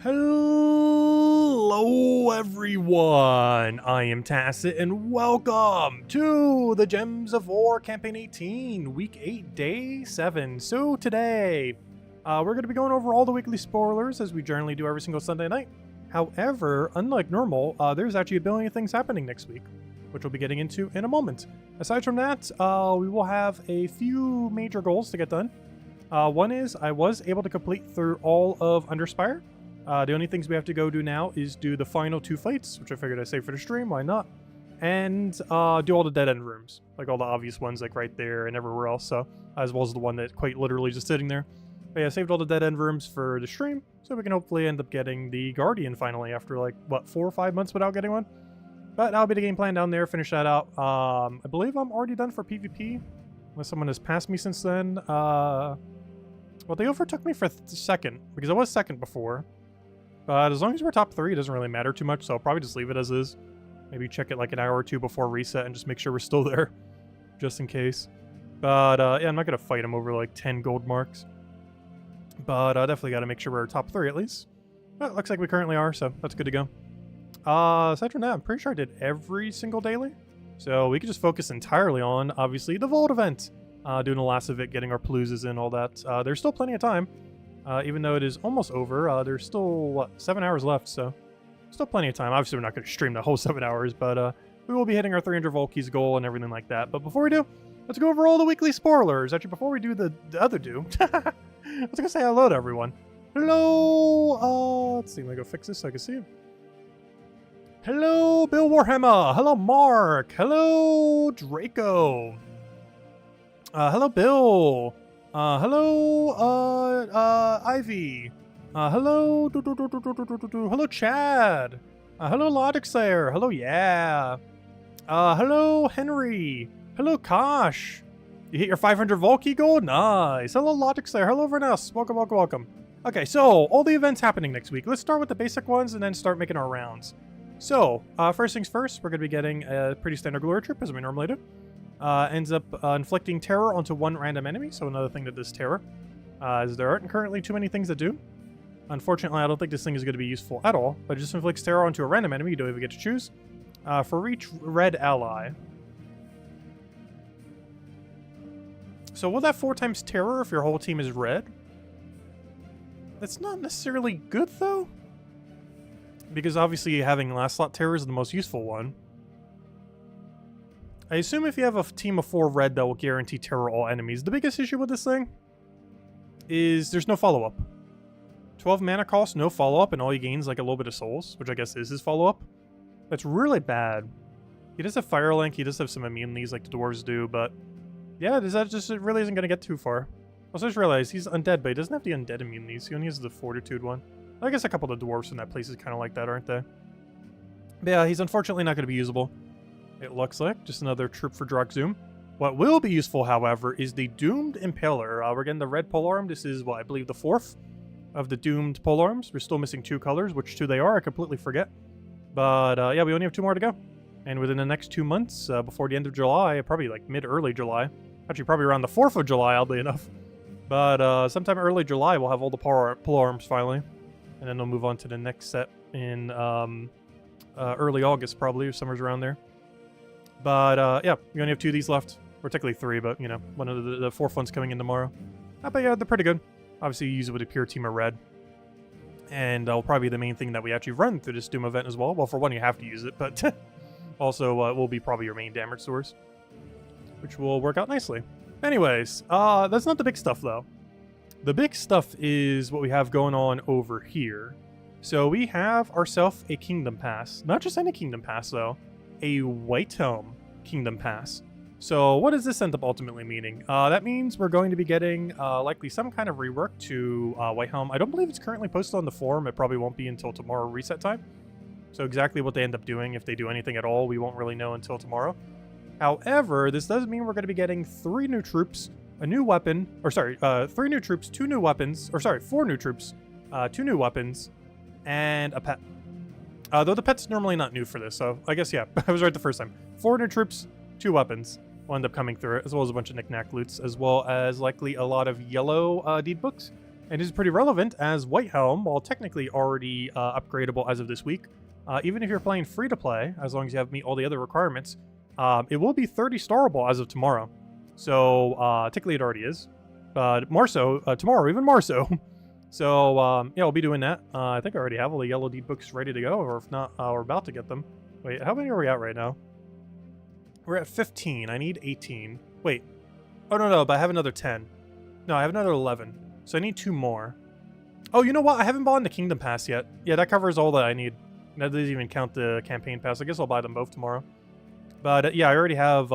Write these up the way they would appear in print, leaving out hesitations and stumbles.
Hello everyone, I am Tacit and welcome to the Gems of War Campaign 18, Week 8, Day 7. So today, we're going to be going over all the weekly spoilers as we generally do every single Sunday night. However, unlike normal, there's actually a billion things happening next week, which we'll be getting into in a moment. Aside from that, we will have a few major goals to get done. One is I was able to complete through all of Und Spire. The only things we have to go do now is do the final 2 fights, which I figured I'd save for the stream, why not? And do all the dead end rooms, like all the obvious ones like right there and everywhere else, so as well as the one that quite literally just sitting there. But yeah, I saved all the dead end rooms for the stream, so we can hopefully end up getting the Guardian finally after like, what, 4 or 5 months without getting one? But that'll be the game plan down there, finish that out. I believe I'm already done for PvP, unless someone has passed me since then. Well, they overtook me for second, because I was second before. But as long as we're top 3, it doesn't really matter too much, so I'll probably just leave it as is. Maybe check it like an hour or 2 before reset and just make sure we're still there, just in case. But yeah, I'm not going to fight him over like 10 gold marks. But I definitely got to make sure we're top 3 at least. But it looks like we currently are, so that's good to go. Aside from that, I'm pretty sure I did every single daily. So we could just focus entirely on, obviously, the Vault event. Doing the last of it, getting our paloozas in, all that. There's still plenty of time. Even though it is almost over, there's still, what, 7 hours left, so still plenty of time. Obviously, we're not going to stream the whole 7 hours, but we will be hitting our 300 Volkeys goal and everything like that. But before we do, let's go over all the weekly spoilers. Actually, before we do the other do, I was going to say hello to everyone. Hello, let's see, let me go fix this so I can see you. Hello, Bill Warhammer. Hello, Mark. Hello, Draco. Hello, Bill. Hello, Ivy. Hello, hello, Chad. Hello, Logic Slayer. Hello, yeah. Hello, Henry. Hello, Kosh. You hit your 500 Volkey gold? Nice. Hello, Logic Slayer. Hello, Verness. Welcome, welcome, welcome. Okay, so all the events happening next week. Let's start with the basic ones and then start making our rounds. So, first things first, we're going to be getting a pretty standard glory trip as we normally do. Ends up inflicting terror onto one random enemy, so another thing that does terror. As there aren't currently too many things that do. Unfortunately, I don't think this thing is going to be useful at all, but it just inflicts terror onto a random enemy. You don't even get to choose. For each red ally. So will that 4 times terror if your whole team is red? That's not necessarily good, though. Because obviously having last slot terror is the most useful one. I assume if you have a team of 4 red, that will guarantee terror all enemies. The biggest issue with this thing is there's no follow-up. 12 mana cost, no follow-up, and all he gains like a little bit of souls, which I guess is his follow-up. That's really bad. He does have Fire Link, he does have some immunities like the dwarves do, but yeah, that just it really isn't going to get too far. Also, I just realized he's undead, but he doesn't have the undead immunities. He only has the Fortitude one. I guess a couple of the dwarves in that place is kind of like that, aren't they? But yeah, he's unfortunately not going to be usable. It looks like just another troop for Drakzoom. What will be useful, however, is the Doomed Impaler. We're getting the red polearm. This is, what, I believe the 4th of the Doomed polearms. We're still missing 2 colors, which 2 they are. I completely forget. But yeah, we only have 2 more to go. And within the next 2 months, before the end of July, probably like mid-early July. Actually, probably around the 4th of July, oddly enough. But sometime early July, we'll have all the polearms finally. And then they'll move on to the next set in early August, probably, or summer's around there. But, yeah, we only have 2 of these left. Or technically 3, but, you know, one of the 4th one's coming in tomorrow. But, yeah, they're pretty good. Obviously, you use it with a pure team of red. And that'll probably be the main thing that we actually run through this Doom event as well. Well, for one, you have to use it, but also it will be probably your main damage source. Which will work out nicely. Anyways, that's not the big stuff, though. The big stuff is what we have going on over here. So we have ourselves a Kingdom Pass. Not just any Kingdom Pass, though. A White Helm Kingdom Pass. So what does this end up ultimately meaning? That means we're going to be getting likely some kind of rework to White Helm. I don't believe it's currently posted on the forum. It probably won't be until tomorrow reset time. So exactly what they end up doing, if they do anything at all, we won't really know until tomorrow. However, this does mean we're going to be getting 3 new troops, a new weapon, or sorry, 3 new troops, 2 new weapons, or sorry, 4 new troops, 2 new weapons, and a pet. Though the pet's normally not new for this, so I guess, yeah, I was right the first time. 4 new troops, 2 weapons will end up coming through it, as well as a bunch of knick-knack loots, as well as likely a lot of yellow deed books. And is pretty relevant as White Helm, while technically already upgradable as of this week, even if you're playing free-to-play, as long as you have meet all the other requirements, it will be 30 starable as of tomorrow. So, technically it already is. But more so, tomorrow, even more so. So, yeah, I'll be doing that. I think I already have all the Yellow Deed books ready to go, or if not, we're about to get them. Wait, how many are we at right now? We're at 15. I need 18. Wait. Oh, no, but I have another 10. No, I have another 11. So I need 2 more. Oh, you know what? I haven't bought the Kingdom Pass yet. Yeah, that covers all that I need. That doesn't even count the Campaign Pass. I guess I'll buy them both tomorrow. But, yeah, I already have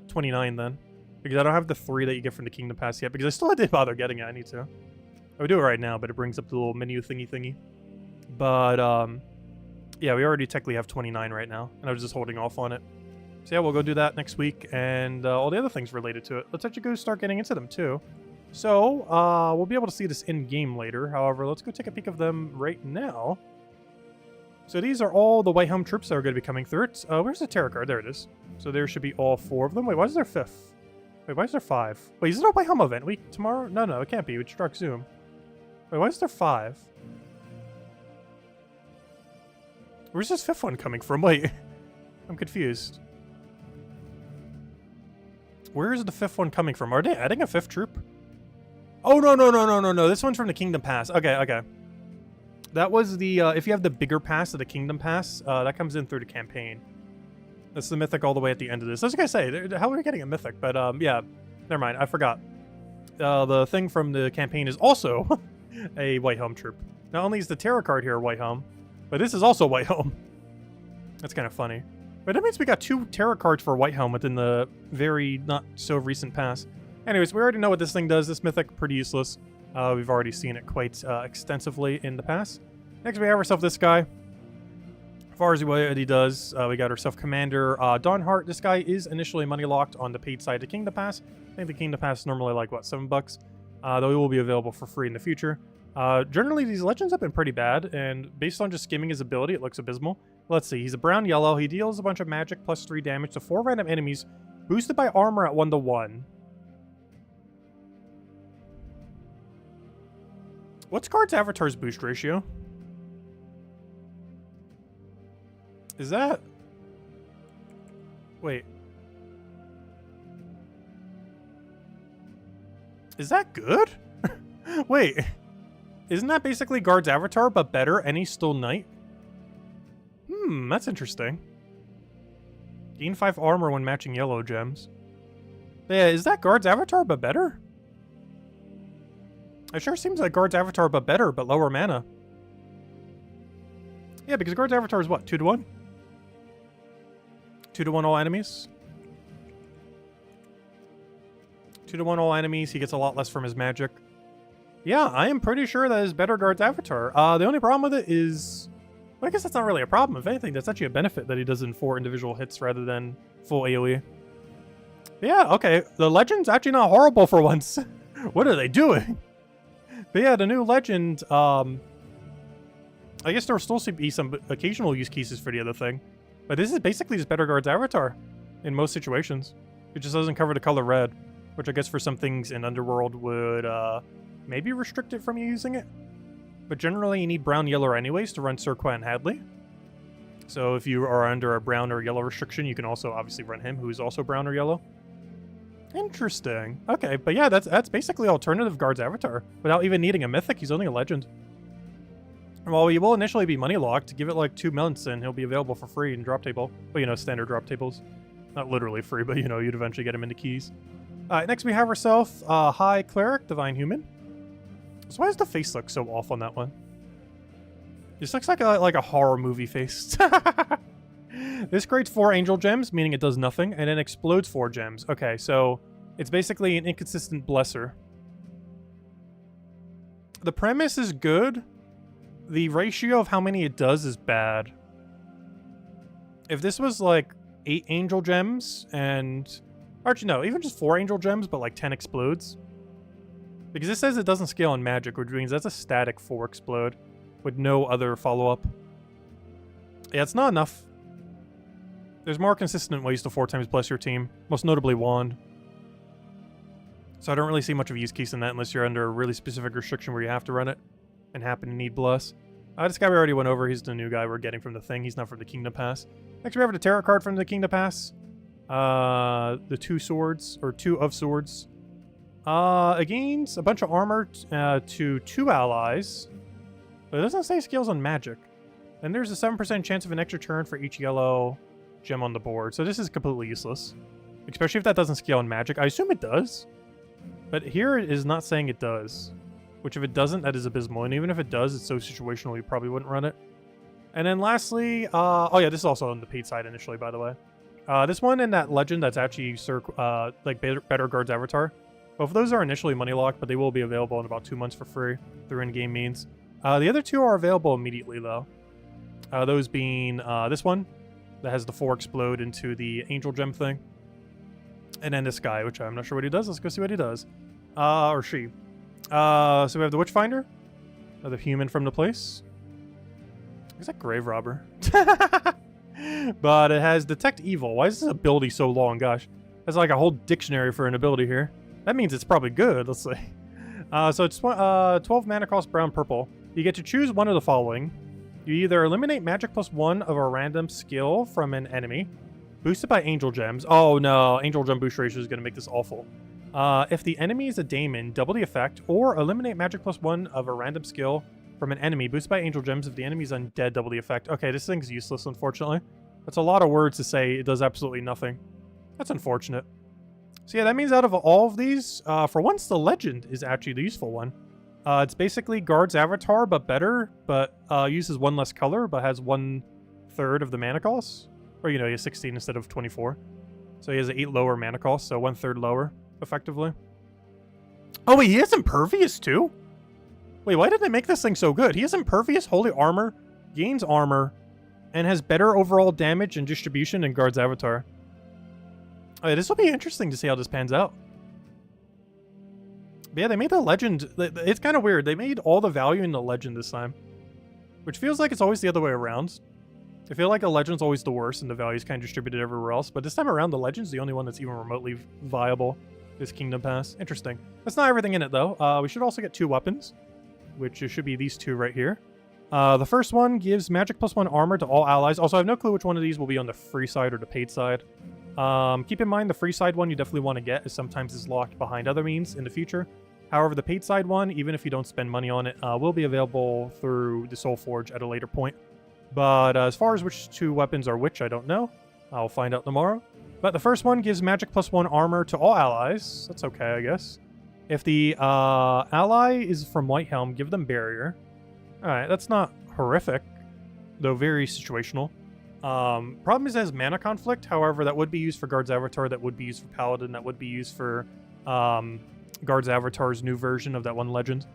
29 then. Because I don't have the 3 that you get from the Kingdom Pass yet. Because I still didn't bother getting it. I need to. I would do it right now, but it brings up the little menu thingy. But, yeah, we already technically have 29 right now. And I was just holding off on it. So, yeah, we'll go do that next week. And all the other things related to it. Let's actually go start getting into them, too. So, we'll be able to see this in-game later. However, let's go take a peek of them right now. So these are all the White Helm troops that are going to be coming through it. Where's the tarot card? There it is. So there should be all 4 of them. Wait, why is there 5th? Wait, why is there 5? Wait, is it a White Helm event week tomorrow? No, it can't be. It struck Zoom. Wait, why is there 5? Where's this 5th one coming from? Wait, I'm confused. Where is the 5th one coming from? Are they adding a 5th troop? Oh, no. This one's from the Kingdom Pass. Okay. That was the, if you have the bigger pass of the Kingdom Pass, that comes in through the campaign. That's the mythic all the way at the end of this. I was going to say, how are we getting a mythic? But, yeah, never mind. I forgot. The thing from the campaign is also a White Helm troop. Not only is the tarot card here White Helm, but this is also White Helm. That's kind of funny. But that means we got 2 tarot cards for White Helm within the very not-so-recent pass. Anyways, we already know what this thing does. This mythic, pretty useless. We've already seen it quite extensively in the past. Next, we have ourselves this guy. As far as what he does, we got ourselves Commander Dawnheart. This guy is initially money locked on the paid side of the Kingdom Pass. I think the Kingdom Pass is normally like, what, $7? Though it will be available for free in the future. Generally, these legends have been pretty bad, and based on just skimming his ability, it looks abysmal. Let's see, he's a brown-yellow. He deals a bunch of magic plus 3 damage to 4 random enemies, boosted by armor at 1-to-1. What's Guard's Avatar's boost ratio? Is that... Wait. Is that good? Wait. Isn't that basically Guard's Avatar, but better, and he's still Knight? That's interesting. Gain 5 armor when matching yellow gems. Yeah, is that Guard's Avatar, but better? It sure seems like Guard's Avatar, but better, but lower mana. Yeah, because Guard's Avatar is what, 2-to-1? 2-to-1 all enemies? 2-to-1 all enemies, he gets a lot less from his magic. Yeah, I am pretty sure that is better Guard's Avatar. The only problem with it is... Well, I guess that's not really a problem. If anything, that's actually a benefit that he does in 4 individual hits rather than full AoE. But yeah, okay. The legend's actually not horrible for once. What are they doing? But yeah, the new legend, I guess there will still be some occasional use cases for the other thing. But this is basically just better Guard's Avatar in most situations. It just doesn't cover the color red, which I guess for some things in Underworld would maybe restrict it from you using it. But generally you need brown-yellow anyways to run Surqua and Hadley. So if you are under a brown or yellow restriction, you can also obviously run him, who is also brown or yellow. Interesting. Okay, but yeah, that's basically alternative Guard's Avatar. Without even needing a mythic, he's only a legend. Well, he will initially be money locked. Give it like 2 months and he'll be available for free in drop table. Well, you know, standard drop tables. Not literally free, but you know, you'd eventually get him into keys. Alright, next we have ourselves High Cleric, Divine Human. So why does the face look so off on that one? This looks like a horror movie face. This creates 4 angel gems, meaning it does nothing, and then explodes 4 gems. Okay, so it's basically an inconsistent blesser. The premise is good. The ratio of how many it does is bad. If this was like 8 angel gems and... Actually, no, even just 4 angel gems, but like 10 explodes. Because it says it doesn't scale in magic, which means that's a static 4 explode with no other follow-up. Yeah, it's not enough. There's more consistent ways to 4 times bless your team, most notably Wand. So I don't really see much of a use case in that unless you're under a really specific restriction where you have to run it and happen to need Bless. This guy we already went over. He's the new guy we're getting from the thing. He's not from the Kingdom Pass. Next we have the tarot card from the Kingdom Pass. The two swords, or two of swords. It gains a bunch of armor to 2 allies. But it doesn't say skills on magic. And there's a 7% chance of an extra turn for each yellow gem on the board. So this is completely useless. Especially if that doesn't scale on magic. I assume it does. But here it is not saying it does. Which if it doesn't, that is abysmal. And even if it does, it's so situational you probably wouldn't run it. And then lastly, oh yeah, this is also on the paid side initially, by the way. This one and that legend that's actually like Better Guard's Avatar. Both of those are initially money locked, but they will be available in about 2 months for free through in-game means. The other two are available immediately though. Those being this one that has the 4 explode into the angel gem thing. And then this guy, which I'm not sure what he does. Let's go see what he does. Or she. So we have the Witchfinder, another human from the place. Is that Grave Robber? But it has Detect Evil. Why is this ability so long? Gosh, that's like a whole dictionary for an ability here. That means it's probably good. Let's see. So it's 12 mana cost brown purple. You get to choose one of the following. You either eliminate magic +1 of a random skill from an enemy, boosted by angel gems. Oh no, angel gem boost ratio is going to make this awful. If the enemy is a daemon, double the effect, or eliminate magic +1 of a random skill from an enemy, boosted by angel gems. If the enemy's undead, double the effect. Okay, this thing's useless, unfortunately. That's a lot of words to say it does absolutely nothing. That's unfortunate. So yeah, that means out of all of these, for once the legend is actually the useful one. It's basically Guard's Avatar, but better, but uses 1 less color, but has 1/3 of the mana cost. Or, you know, he has 16 instead of 24. So he has an 8 lower mana cost, so 1/3 lower, effectively. Oh wait, he has Impervious too? Wait, why did they make this thing so good? He has Impervious, Holy Armor, gains armor, and has better overall damage and distribution than Guard's Avatar. Oh, yeah, this will be interesting to see how this pans out. But yeah, they made the legend... It's kind of weird. They made all the value in the legend this time. Which feels like it's always the other way around. I feel like a legend's always the worst and the value's kind of distributed everywhere else. But this time around, the legend's the only one that's even remotely viable. This Kingdom Pass. Interesting. That's not everything in it, though. We should also get 2 weapons. Which should be these 2 right here. The first one gives magic +1 armor to all allies. Also, I have no clue which one of these will be on the free side or the paid side. Keep in mind the free side one you definitely want to get, as sometimes it's locked behind other means in the future. However, the paid side one, even if you don't spend money on it, will be available through the Soul Forge at a later point. But as far as which 2 weapons are which, I don't know. I'll find out tomorrow. But the first one gives magic +1 armor to all allies. That's okay, I guess. If the ally is from White Helm, give them barrier. Alright, that's not horrific, though very situational. Problem is it has mana conflict. However, that would be used for Guard's Avatar, that would be used for Paladin, that would be used for Guard's Avatar's new version of that one legend.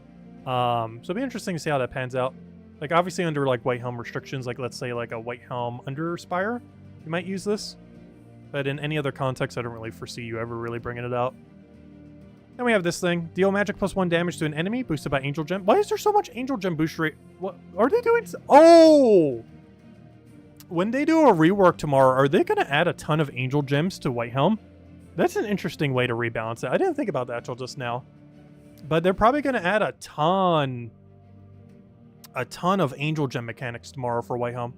So it'll be interesting to see how that pans out. Like, obviously under, like, White Helm restrictions, like, let's say, like, a White Helm Under Spire, you might use this. But in any other context, I don't really foresee you ever really bringing it out. Then we have this thing. Deal magic +1 damage to an enemy, boosted by Angel Gem. Why is there so much Angel Gem boost rate? What are they doing? Oh! When they do a rework tomorrow, are they going to add a ton of Angel Gems to White Helm? That's an interesting way to rebalance it. I didn't think about that until just now. But they're probably going to add a ton of Angel Gem mechanics tomorrow for White Helm.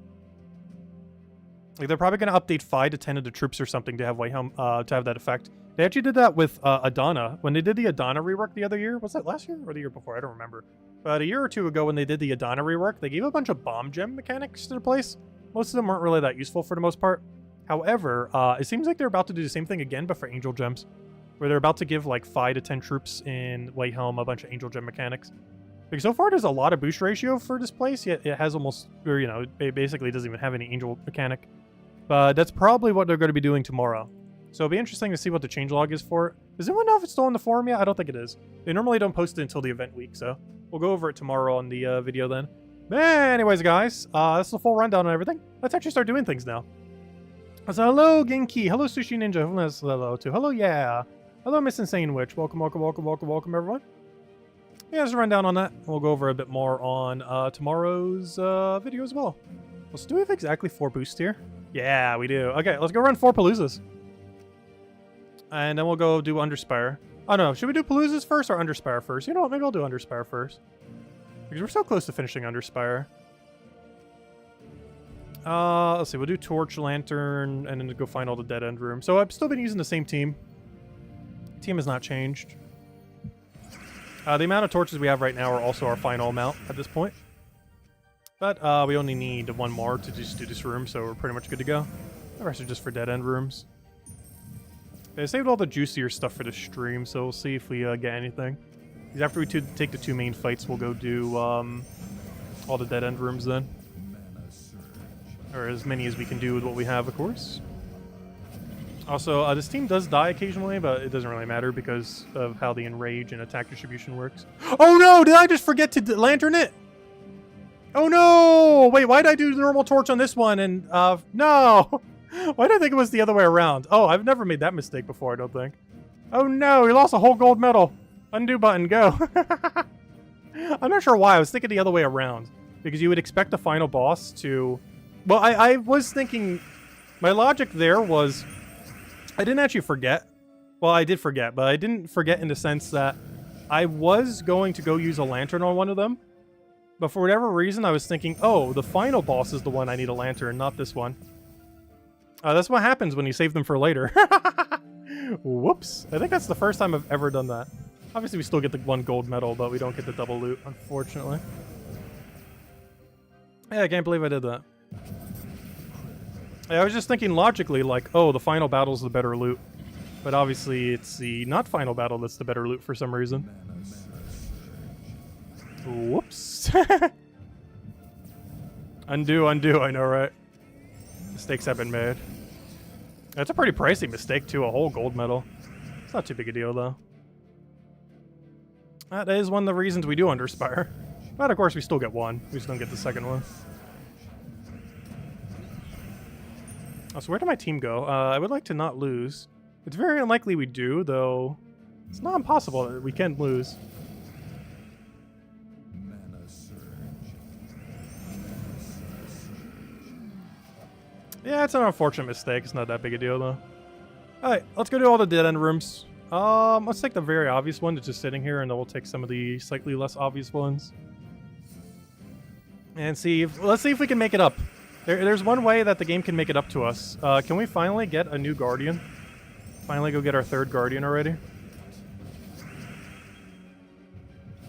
Like, they're probably going to update 5 to 10 of the troops or something to have White Helm, to have that effect. They actually did that with Adana. When they did the Adana rework the other year, was that last year or the year before? I don't remember. But a year or 2 ago when they did the Adana rework, they gave a bunch of bomb gem mechanics to the place. Most of them weren't really that useful for the most part. However, it seems like they're about to do the same thing again, but for Angel Gems. Where they're about to give like 5 to 10 troops in White Helm a bunch of Angel Gem mechanics. Because so far there's a lot of boost ratio for this place, yet it has almost, or you know, it basically doesn't even have any Angel mechanic. But that's probably what they're going to be doing tomorrow. So it'll be interesting to see what the changelog is for. Does anyone know if it's still on the forum yet? I don't think it is. They normally don't post it until the event week, so we'll go over it tomorrow on the video then. But anyways, guys, that's the full rundown on everything. Let's actually start doing things now. So hello, Genki. Hello, Sushi Ninja. Hello, too. Hello, yeah. Hello, Miss Insane Witch. Welcome, welcome, welcome, welcome, welcome, everyone. Yeah, just a rundown on that. We'll go over a bit more on tomorrow's video as well. So do we have exactly 4 boosts here? Yeah, we do. Okay, let's go run 4 Paloozas. And then we'll go do Und Spire. Oh no, should we do Palooza's first or Und Spire first? You know what, maybe I'll do Und Spire first. Because we're so close to finishing Und Spire. Let's see, we'll do Torch, Lantern, and then go find all the dead end rooms. So I've still been using the same team. Team has not changed. The amount of torches we have right now are also our final amount at this point. But we only need one more to just do this room, so we're pretty much good to go. The rest are just for dead end rooms. I saved all the juicier stuff for the stream, so we'll see if we get anything. Because after we take the two main fights, we'll go do all the dead end rooms then. Or as many as we can do with what we have, of course. Also, this team does die occasionally, but it doesn't really matter because of how the enrage and attack distribution works. Oh no! Did I just forget to lantern it? Oh no! Wait, why did I do the normal torch on this one? And, no! Why did I think it was the other way around? Oh, I've never made that mistake before, I don't think. Oh no, we lost a whole gold medal. Undo button, go. I'm not sure why, I was thinking the other way around. Because you would expect the final boss to... Well, I was thinking... My logic there was... I didn't actually forget. Well, I did forget, but I didn't forget in the sense that I was going to go use a lantern on one of them. But for whatever reason, I was thinking, oh, the final boss is the one I need a lantern, not this one. That's what happens when you save them for later. Whoops. I think that's the first time I've ever done that. Obviously, we still get the one gold medal, but we don't get the double loot, unfortunately. Yeah, I can't believe I did that. I was just thinking logically, like, oh, the final battle's the better loot. But obviously, it's the not final battle that's the better loot for some reason. Whoops. Undo, I know, right? Mistakes have been made. That's a pretty pricey mistake, too, a whole gold medal. It's not too big a deal, though. That is one of the reasons we do Und Spire. But, of course, we still get one. We just don't get the second one. Oh, so where did my team go? I would like to not lose. It's very unlikely we do, though. It's not impossible that we can lose. Yeah, it's an unfortunate mistake. It's not that big a deal, though. Alright, let's go do all the dead end rooms. Let's take the very obvious one that's just sitting here, and then we'll take some of the slightly less obvious ones. And see if, let's see if we can make it up. There's one way that the game can make it up to us. Can we finally get a new Guardian? Finally go get our third Guardian already?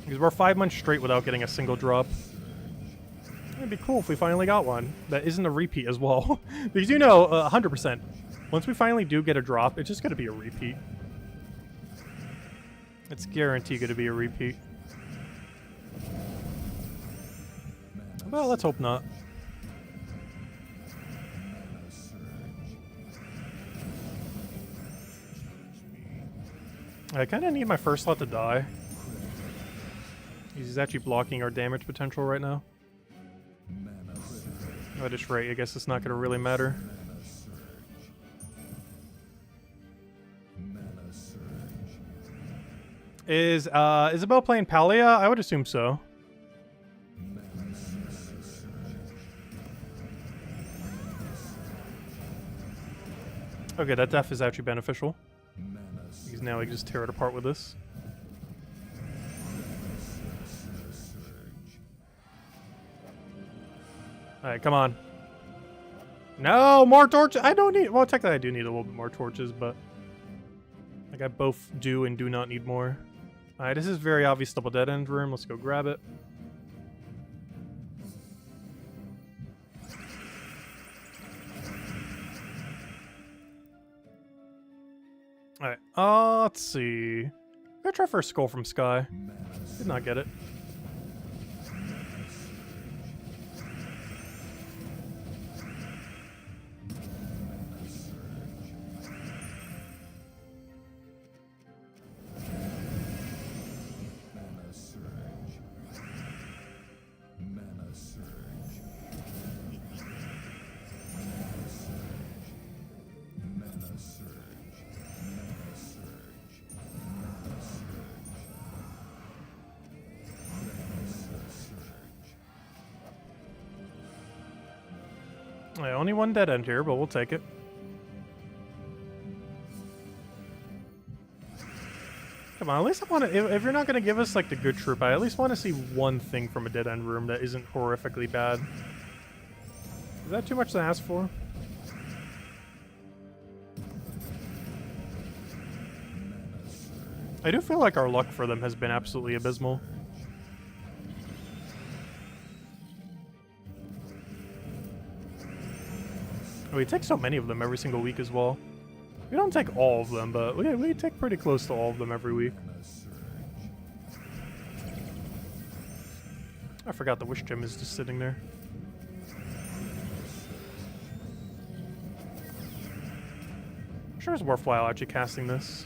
Because we're 5 months straight without getting a single drop. It'd be cool if we finally got one that isn't a repeat as well. Because you know, 100%, once we finally do get a drop, it's just going to be a repeat. It's guaranteed going to be a repeat. Well, let's hope not. I kind of need my first slot to die. He's actually blocking our damage potential right now. Oh, just right. I guess it's not going to really matter. Is Isabel playing Palia? I would assume so. Okay, that def is actually beneficial. Because now we can just tear it apart with this. Alright, come on. No, more torches! I don't need... Well, technically I do need a little bit more torches, but... Like, I both do and do not need more. Alright, this is very obvious double dead end room. Let's go grab it. Alright, let's see. I'm gonna try for a skull from Sky. Did not get it. Yeah, only one dead end here, but we'll take it. Come on, at least I want to. If you're not gonna give us like the good troop, I at least want to see one thing from a dead end room that isn't horrifically bad. Is that too much to ask for? I do feel like our luck for them has been absolutely abysmal. We take so many of them every single week as well. We don't take all of them, but we take pretty close to all of them every week. I forgot the wish gem is just sitting there. I'm sure it's worthwhile actually casting this.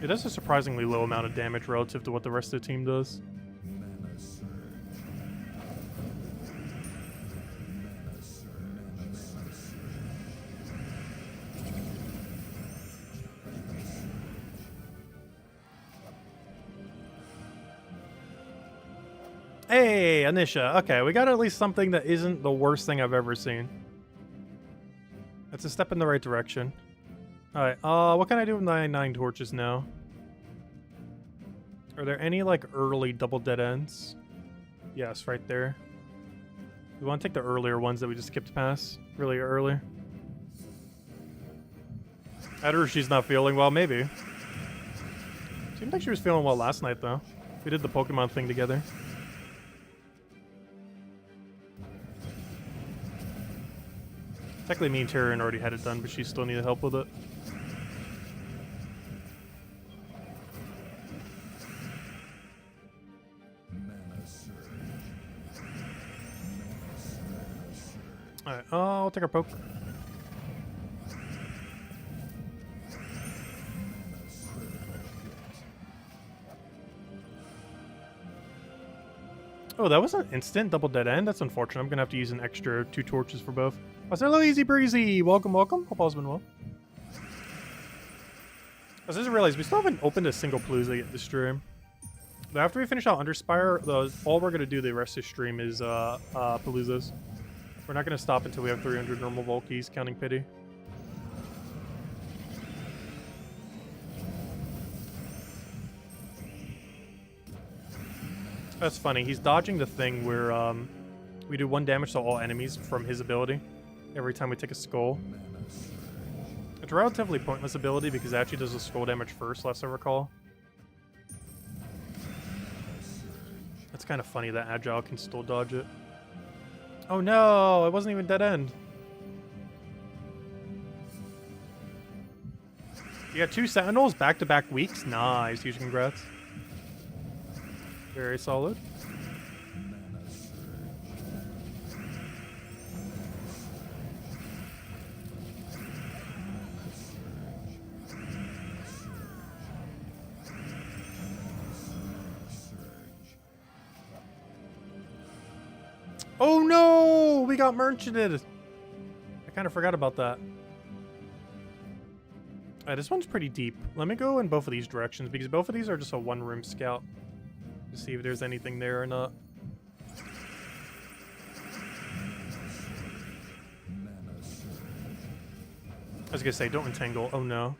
It does a surprisingly low amount of damage relative to what the rest of the team does. Hey, Anisha. Okay, we got at least something that isn't the worst thing I've ever seen. That's a step in the right direction. Alright, what can I do with my 9 torches now? Are there any, like, early double dead ends? Yes, right there. We want to take the earlier ones that we just skipped past. Really early. I don't know if she's not feeling well, maybe. Seemed like she was feeling well last night, though. We did the Pokemon thing together. Technically, me and Tyrion already had it done, but she still needed help with it. Alright, I'll take our poke. Oh, that was an instant double dead end? That's unfortunate. I'm gonna have to use an extra 2 torches for both. Oh, hello, Easy Breezy! Welcome, welcome. Hope all's been well. I just realized we still haven't opened a single Palooza yet this stream. But after we finish out Und Spire, all we're gonna do the rest of the stream is Paloozas. We're not gonna stop until we have 300 normal Volkies, counting pity. That's funny. He's dodging the thing where we do 1 damage to all enemies from his ability every time we take a skull. It's a relatively pointless ability because it actually does the skull damage first, last I recall. It's kind of funny that Agile can still dodge it. Oh no, it wasn't even dead end. You got 2 Sentinels back-to-back weeks? Nice, huge congrats. Very solid. Oh no! We got merchanted! I kind of forgot about that. Alright, this one's pretty deep. Let me go in both of these directions because both of these are just a 1-room scout. To see if there's anything there or not. I was gonna say, don't entangle. Oh no.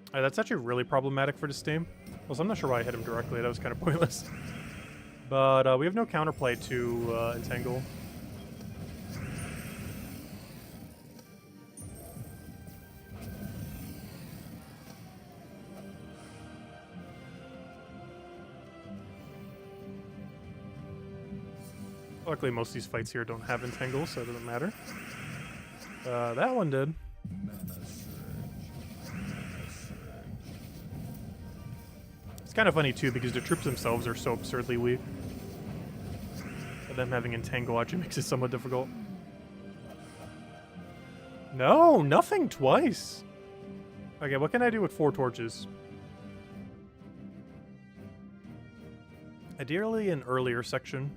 Alright, that's actually really problematic for this team. Also, I'm not sure why I hit him directly. That was kind of pointless. But we have no counterplay to entangle. Luckily, most of these fights here don't have entangle, so it doesn't matter. That one did. It's kind of funny, too, because the troops themselves are so absurdly weak. And them having entangle actually makes it somewhat difficult. No, nothing twice. Okay, what can I do with 4 torches? Ideally, an earlier section.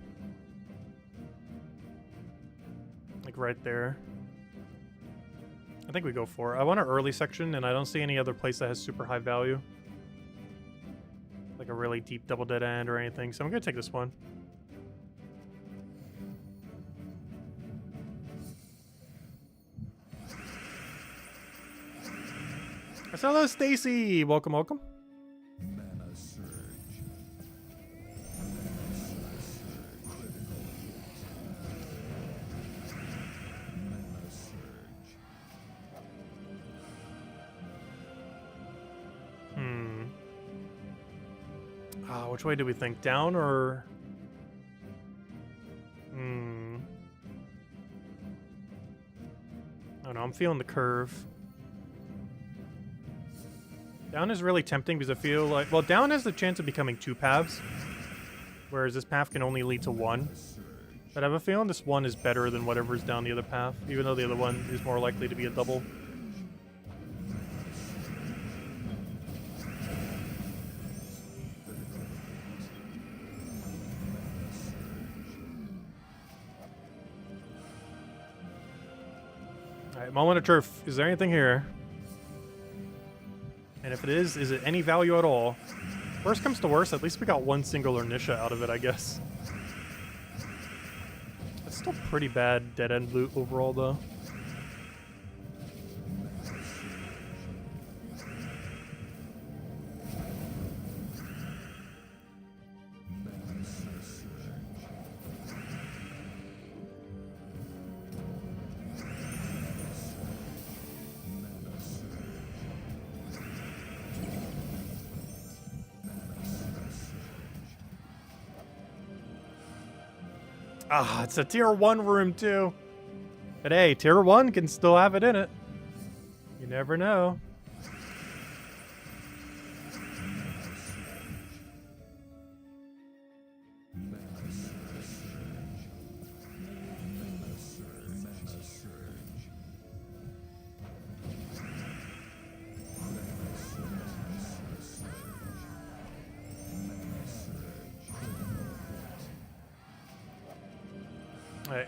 Like right there. I think we go for it. I want an early section, and I don't see any other place that has super high value. Like a really deep double dead end or anything, so I'm gonna take this one. Hello, Stacy. Welcome, welcome. Mana surge. Mana surge. Which way do we think? Down or... I don't know, I'm feeling the curve. Down is really tempting because I feel like... Well, down has the chance of becoming 2 paths. Whereas this path can only lead to 1. But I have a feeling this one is better than whatever's down the other path. Even though the other one is more likely to be a double. Alright, moment of turf. Is there anything here? And if it is it any value at all? Worst comes to worst, at least we got 1 singular Nisha out of it, I guess. That's still pretty bad dead-end loot overall, though. Ah, it's a tier 1 room too. But hey, tier 1 can still have it in it. You never know.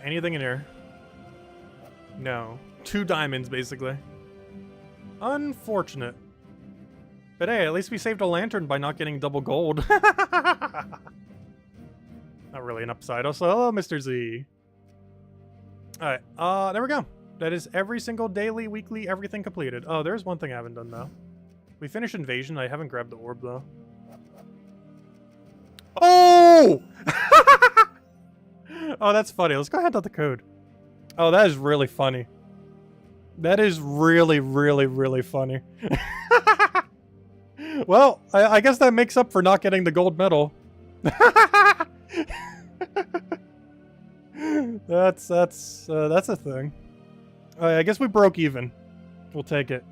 Anything in here? No. 2 diamonds, basically. Unfortunate. But hey, at least we saved a lantern by not getting double gold. Not really an upside. Also, hello, Mr. Z. Alright, there we go. That is every single daily, weekly, everything completed. Oh, there's one thing I haven't done, though. We finished Invasion. I haven't grabbed the orb, though. Oh! Oh, that's funny. Let's go ahead and the code. Oh, that is really funny. That is really, really, really funny. Well, I guess that makes up for not getting the gold medal. That's a thing. I guess we broke even. We'll take it.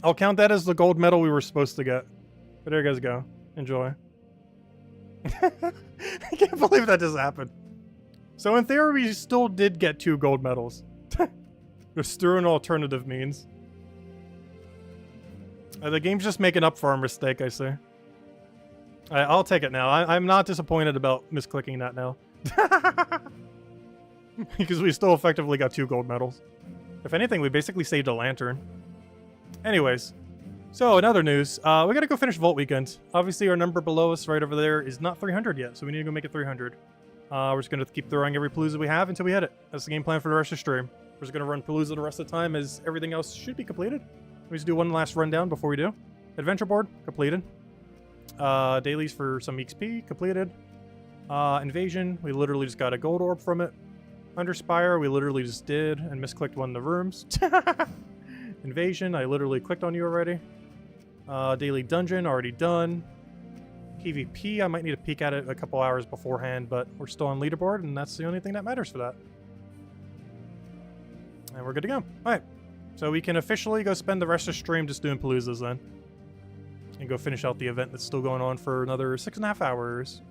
I'll count that as the gold medal we were supposed to get. But there you guys go. Enjoy. I can't believe that just happened. So in theory, we still did get 2 gold medals. Just through an alternative means. The game's just making up for our mistake, I say. I'll take it now. I'm not disappointed about misclicking that now. Because we still effectively got 2 gold medals. If anything, we basically saved a lantern. Anyways. So, in other news, we gotta go finish Vault Weekend. Obviously, our number below us right over there is not 300 yet, so we need to go make it 300. We're just gonna keep throwing every Palooza we have until we hit it. That's the game plan for the rest of the stream. We're just gonna run Palooza the rest of the time as everything else should be completed. We just do one last rundown before we do. Adventure board, completed. Dailies for some XP, completed. Invasion, we literally just got a gold orb from it. Und Spire, we literally just did and misclicked one of the rooms. Invasion, I literally clicked on you already. Daily dungeon, already done. PvP, I might need to peek at it a couple hours beforehand, but we're still on leaderboard, and that's the only thing that matters for that. And we're good to go. Alright, so we can officially go spend the rest of the stream just doing Paloozas then. And go finish out the event that's still going on for another 6.5 hours.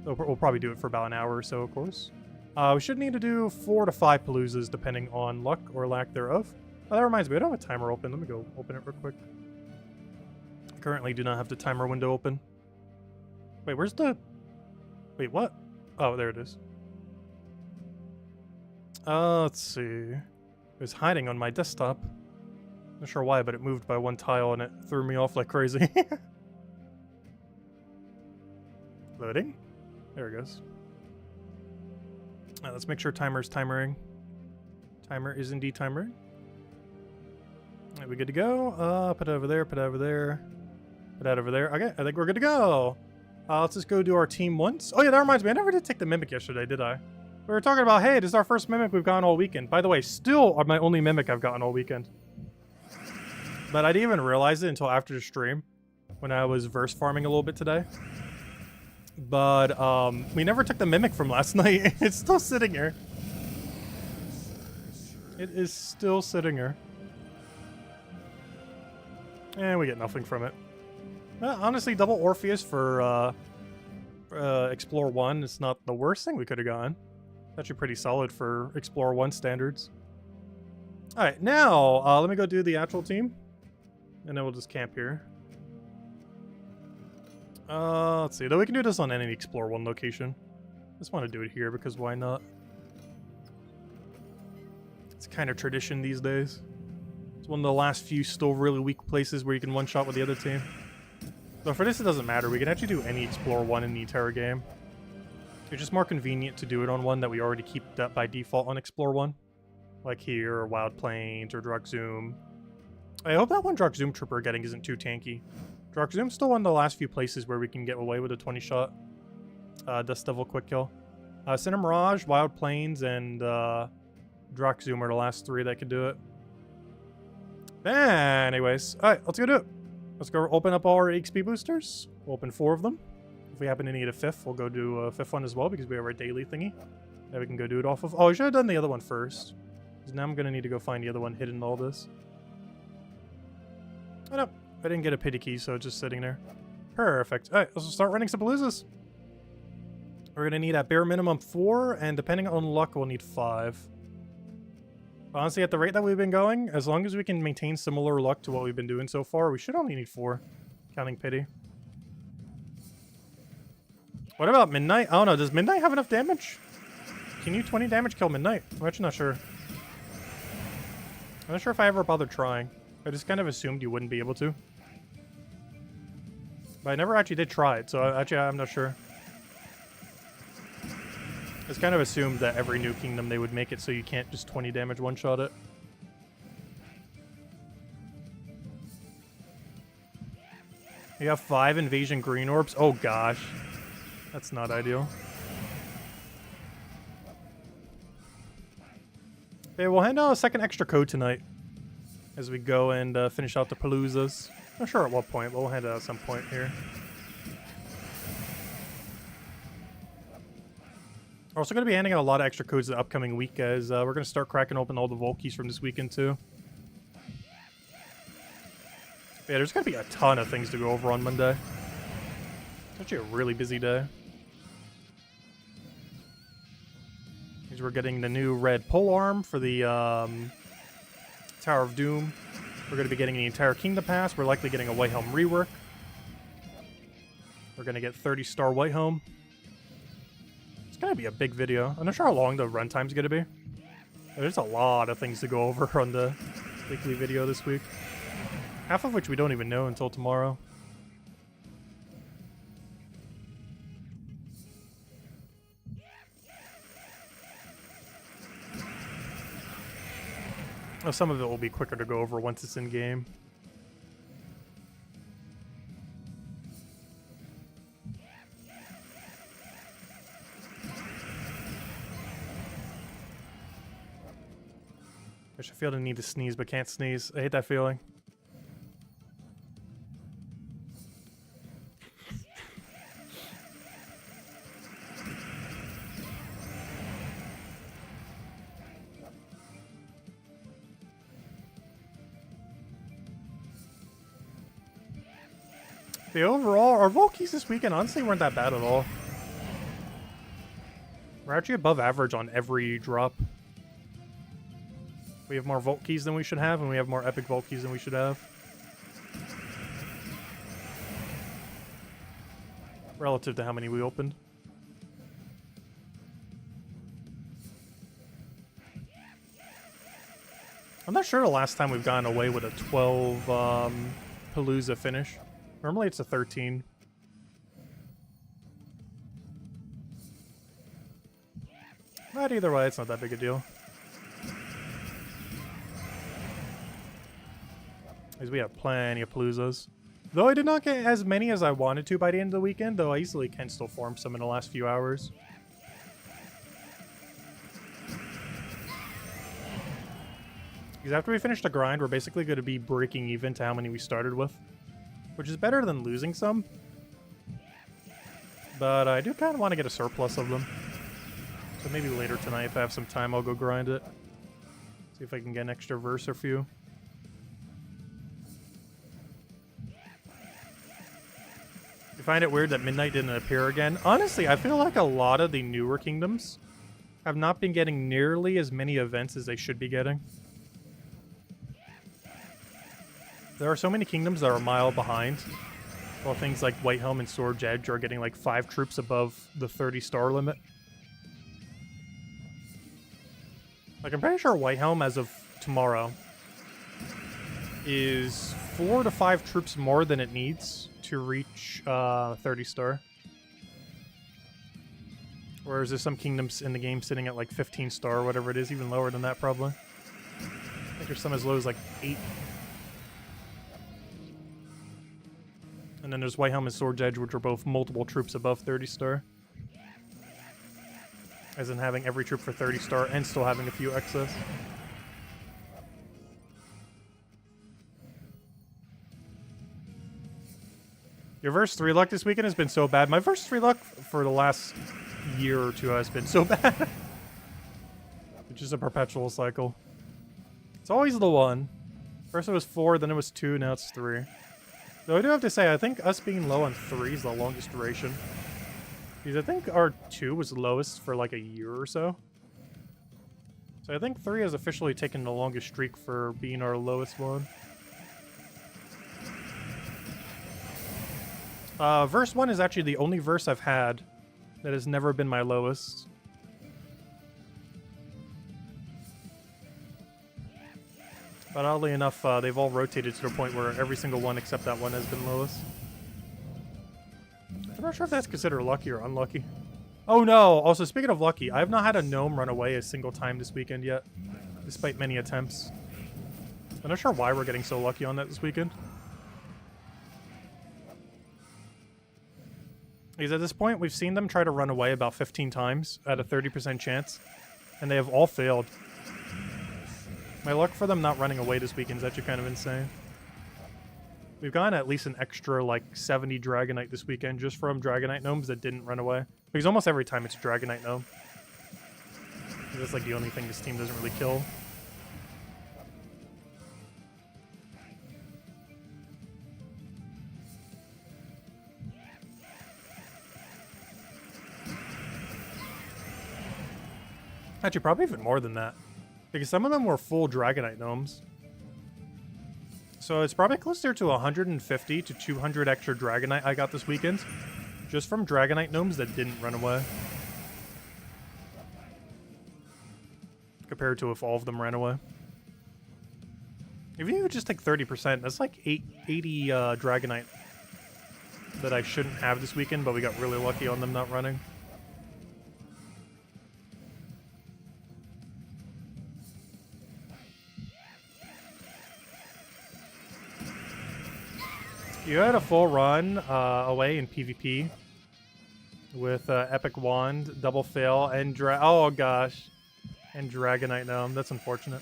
So we'll probably do it for about an hour or so, of course. We should need to do 4 to 5 Paloozas, depending on luck or lack thereof. Oh, that reminds me, I don't have a timer open. Let me go open it real quick. I currently do not have the timer window open. Wait, where's the... Wait, what? Oh, there it is. Let's see. It was hiding on my desktop. Not sure why, but it moved by 1 tile and it threw me off like crazy. Loading. There it goes. Let's make sure timer's timering. Timer is indeed timering. Are we good to go? Put it over there, put it over there. Put that over there. Okay, I think we're good to go. Let's just go do our team once. Oh yeah, that reminds me, I never did take the Mimic yesterday, did I? We were talking about, hey, this is our first Mimic we've gotten all weekend. By the way, still my only Mimic I've gotten all weekend. But I didn't even realize it until after the stream, when I was verse farming a little bit today. But we never took the Mimic from last night. It's still sitting here. It is still sitting here. And we get nothing from it. Honestly, double Orpheus for Explore 1 is not the worst thing we could have gotten. It's actually pretty solid for Explore 1 standards. Alright, now let me go do the actual team. And then we'll just camp here. Let's see. Though we can do this on any Explore 1 location. Just want to do it here because why not? It's kind of tradition these days. It's one of the last few still really weak places where you can one-shot with the other team. So for this, it doesn't matter. We can actually do any Explore 1 in the entire game. It's just more convenient to do it on one that we already keep that by default on Explore 1. Like here, or Wild Plains, or Drakzoom. I hope that one Drakzoom trip we're getting isn't too tanky. Drakzoom's still one of the last few places where we can get away with a 20-shot Dust Devil quick kill. Cinder Mirage, Wild Plains, and Drakzoom are the last three that could do it. Anyways, alright, let's go do it. Let's go open up all our XP boosters. We'll open 4 of them. If we happen to need a 5th, we'll go do a 5th one as well because we have our daily thingy that we can go do it off of. Oh, I should have done the other one first. Because now I'm going to need to go find the other one hidden in all this. Oh no, I didn't get a pity key, so it's just sitting there. Perfect. Alright, let's start running some paloozas. We're going to need at bare minimum 4, and depending on luck, we'll need 5. Honestly, at the rate that we've been going, as long as we can maintain similar luck to what we've been doing so far, we should only need 4. Counting pity. What about Midnight? I don't know, does Midnight have enough damage? Can you 20 damage kill Midnight? I'm actually not sure. I'm not sure if I ever bothered trying. I just kind of assumed you wouldn't be able to. But I never actually did try it, so actually I'm not sure. It's kind of assumed that every new kingdom they would make it so you can't just 20 damage one-shot it. You have 5 invasion green orbs? Oh gosh. That's not ideal. Okay, we'll hand out a second extra code tonight as we go and finish out the paloozas. Not sure at what point, but we'll hand it out at some point here. We're also going to be handing out a lot of extra codes the upcoming week, as we're going to start cracking open all the vault keys from this weekend too. Yeah, there's going to be a ton of things to go over on Monday. It's actually a really busy day. Because we're getting the new red polearm for the Tower of Doom. We're going to be getting the entire Kingdom Pass. We're likely getting a White Helm rework. We're going to get 30-star White Helm. It's going to be a big video. I'm not sure how long the runtime's going to be. There's a lot of things to go over on the weekly video this week. Half of which we don't even know until tomorrow. Oh, some of it will be quicker to go over once it's in game. I feel the need to sneeze, but can't sneeze. I hate that feeling. The overall, our vault keys this weekend honestly weren't that bad at all. We're actually above average on every drop. We have more vault keys than we should have, and we have more epic vault keys than we should have. Relative to how many we opened. I'm not sure the last time we've gotten away with a 12 Palooza finish. Normally it's a 13. But either way, it's not that big a deal. we have plenty of Paloozas. Though I did not get as many as I wanted to by the end of the weekend, though I easily can still form some in the last few hours. Because after we finish the grind, we're basically going to be breaking even to how many we started with. Which is better than losing some. But I do kind of want to get a surplus of them. So maybe later tonight, if I have some time, I'll go grind it. See if I can get an extra verse or few. You find it weird that Midnight didn't appear again? Honestly, I feel like a lot of the newer kingdoms have not been getting nearly as many events as they should be getting. There are so many kingdoms that are a mile behind, while things like White Helm and Sword's Edge are getting like 5 troops above the 30-star limit. Like, I'm pretty sure White Helm, as of tomorrow, is 4 to 5 troops more than it needs to reach 30-star. Whereas there's some kingdoms in the game sitting at like 15-star or whatever it is, even lower than that probably. I think there's some as low as like 8. And then there's White Helm and Sword's Edge, which are both multiple troops above 30-star. As in having every troop for 30-star and still having a few excess. Your verse 3 luck this weekend has been so bad. My verse 3 luck for the last year or two has been so bad. Which is a perpetual cycle. It's always the 1. First it was 4, then it was 2, now it's 3. Though I do have to say, I think us being low on 3 is the longest duration. Because I think our 2 was lowest for like a year or so. So I think 3 has officially taken the longest streak for being our lowest one. Verse 1 is actually the only verse I've had that has never been my lowest. But oddly enough, they've all rotated to the point where every single one except that one has been lowest. I'm not sure if that's considered lucky or unlucky. Oh no! Also, speaking of lucky, I have not had a gnome run away a single time this weekend yet, despite many attempts. I'm not sure why we're getting so lucky on that this weekend. Because at this point, we've seen them try to run away about 15 times at a 30% chance, and they have all failed. My luck for them not running away this weekend is actually kind of insane. We've gotten at least an extra, like, 70 Dragonite this weekend just from Dragonite Gnomes that didn't run away. Because almost every time it's a Dragonite Gnome. That's, like, the only thing this team doesn't really kill. Actually, probably even more than that. Because some of them were full Dragonite Gnomes. So it's probably closer to 150 to 200 extra Dragonite I got this weekend. Just from Dragonite Gnomes that didn't run away. Compared to if all of them ran away. If you just take 30%, that's like 80 Dragonite that I shouldn't have this weekend, but we got really lucky on them not running. You had a full run away in PvP with Epic Wand, Double Fail, and oh gosh, and Dragonite Gnome. That's unfortunate.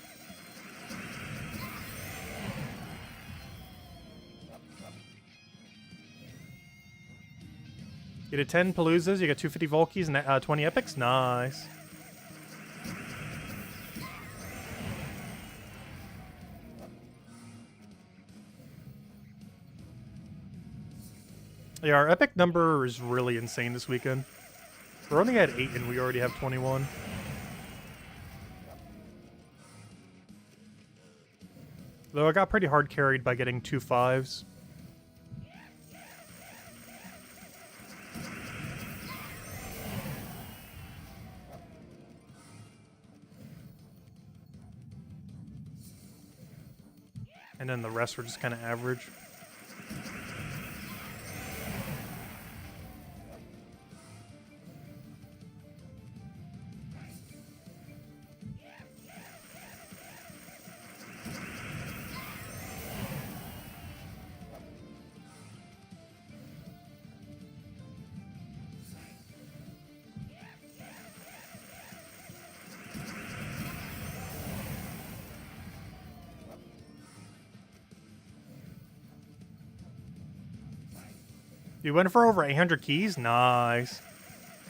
You did 10 Paloozas, you got 250 Volkies, and 20 Epics? Nice. Yeah, our epic number is really insane this weekend. We're only at 8 and we already have 21. Though I got pretty hard carried by getting 2 5s. And then the rest were just kind of average. You went for over 800 keys? Nice.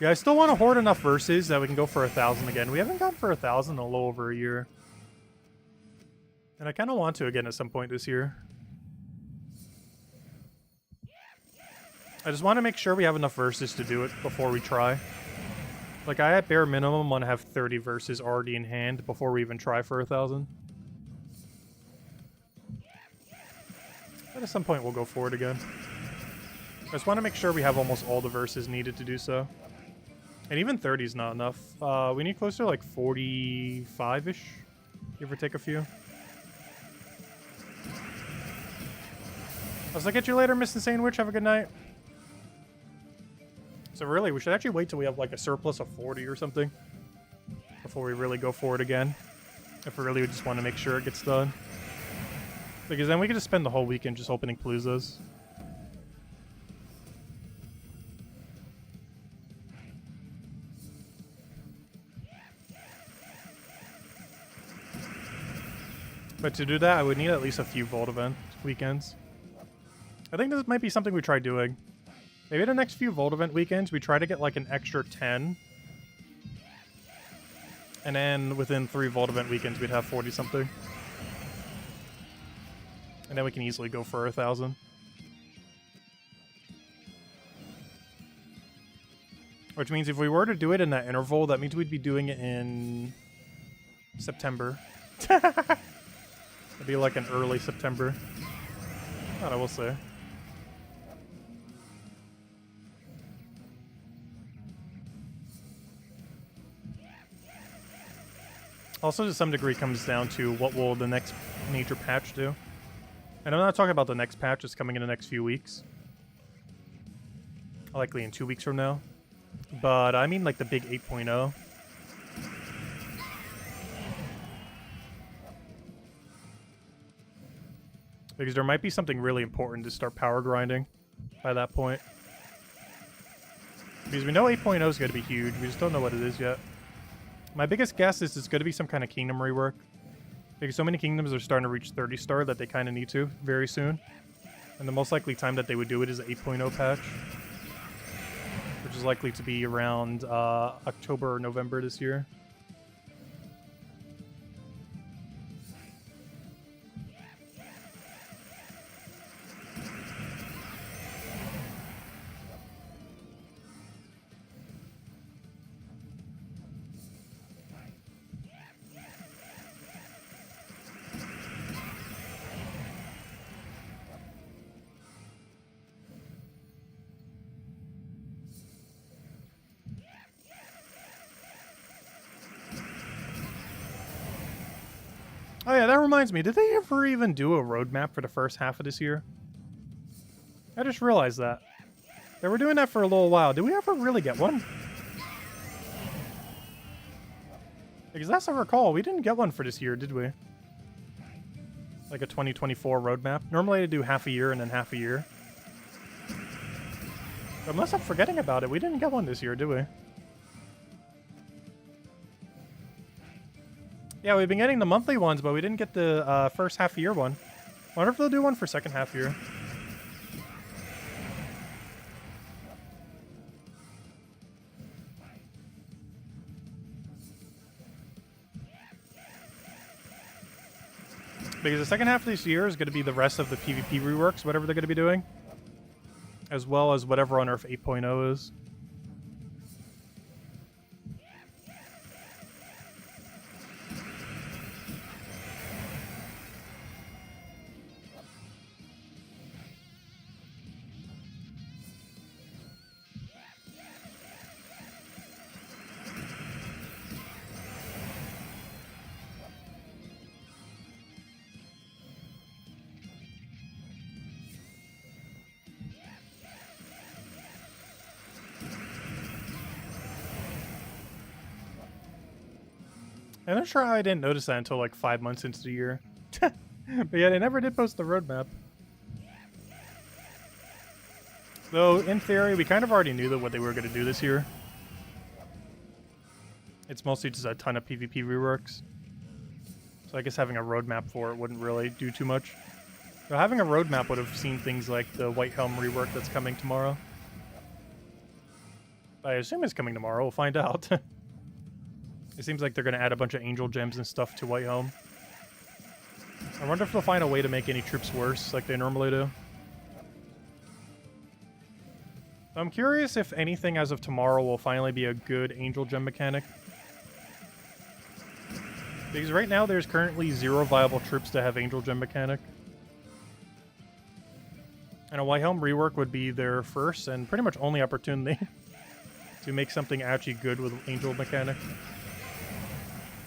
Yeah, I still want to hoard enough verses that we can go for 1,000 again. We haven't gone for 1,000 in a little over a year. And I kind of want to again at some point this year. I just want to make sure we have enough verses to do it before we try. Like, I at bare minimum want to have 30 verses already in hand before we even try for 1,000. But at some point we'll go for it again. I just want to make sure we have almost all the verses needed to do so. And even 30 is not enough. We need closer to like 45-ish. Give or take a few. I'll get you later, Miss Insane Witch. Have a good night. So really, we should actually wait till we have like a surplus of 40 or something before we really go for it again. If we really just want to make sure it gets done. Because then we can just spend the whole weekend just opening Paloozas. But to do that, I would need at least a few Vault event weekends. I think this might be something we try doing. Maybe the next few Vault event weekends, we try to get like an extra 10. And then within 3 Vault event weekends, we'd have 40 something. And then we can easily go for 1,000. Which means if we were to do it in that interval, that means we'd be doing it in September. It'd be like an early September. I don't know, we'll see. Also, to some degree, comes down to what will the next major patch do. And I'm not talking about the next patch that's coming in the next few weeks. Likely in 2 weeks from now. But I mean like the big 8.0. Because there might be something really important to start power grinding by that point. Because we know 8.0 is going to be huge, we just don't know what it is yet. My biggest guess is it's going to be some kind of kingdom rework. Because so many kingdoms are starting to reach 30 star that they kind of need to very soon. And the most likely time that they would do it is an 8.0 patch. Which is likely to be around October or November this year. Oh yeah, that reminds me. Did they ever even do a roadmap for the first half of this year? I just realized that. They were doing that for a little while. Did we ever really get one? Because last I recall, we didn't get one for this year, did we? Like a 2024 roadmap. Normally they do half a year and then half a year. But unless I'm forgetting about it, we didn't get one this year, did we? Yeah, we've been getting the monthly ones, but we didn't get the first half year one. I wonder if they'll do one for second half year. Because the second half of this year is going to be the rest of the PvP reworks, whatever they're going to be doing. As well as whatever Unearth 8.0 is. And I'm sure I didn't notice that until like 5 months into the year. But yeah, they never did post the roadmap. Though, in theory, we kind of already knew that what they were going to do this year. It's mostly just a ton of PvP reworks. So I guess having a roadmap for it wouldn't really do too much. So having a roadmap would have seen things like the White Helm rework that's coming tomorrow. I assume it's coming tomorrow. We'll find out. It seems like they're going to add a bunch of angel gems and stuff to White Helm. I wonder if they'll find a way to make any troops worse like they normally do. I'm curious if anything as of tomorrow will finally be a good angel gem mechanic. Because right now there's currently 0 viable troops to have angel gem mechanic. And a White Helm rework would be their first and pretty much only opportunity to make something actually good with angel mechanic.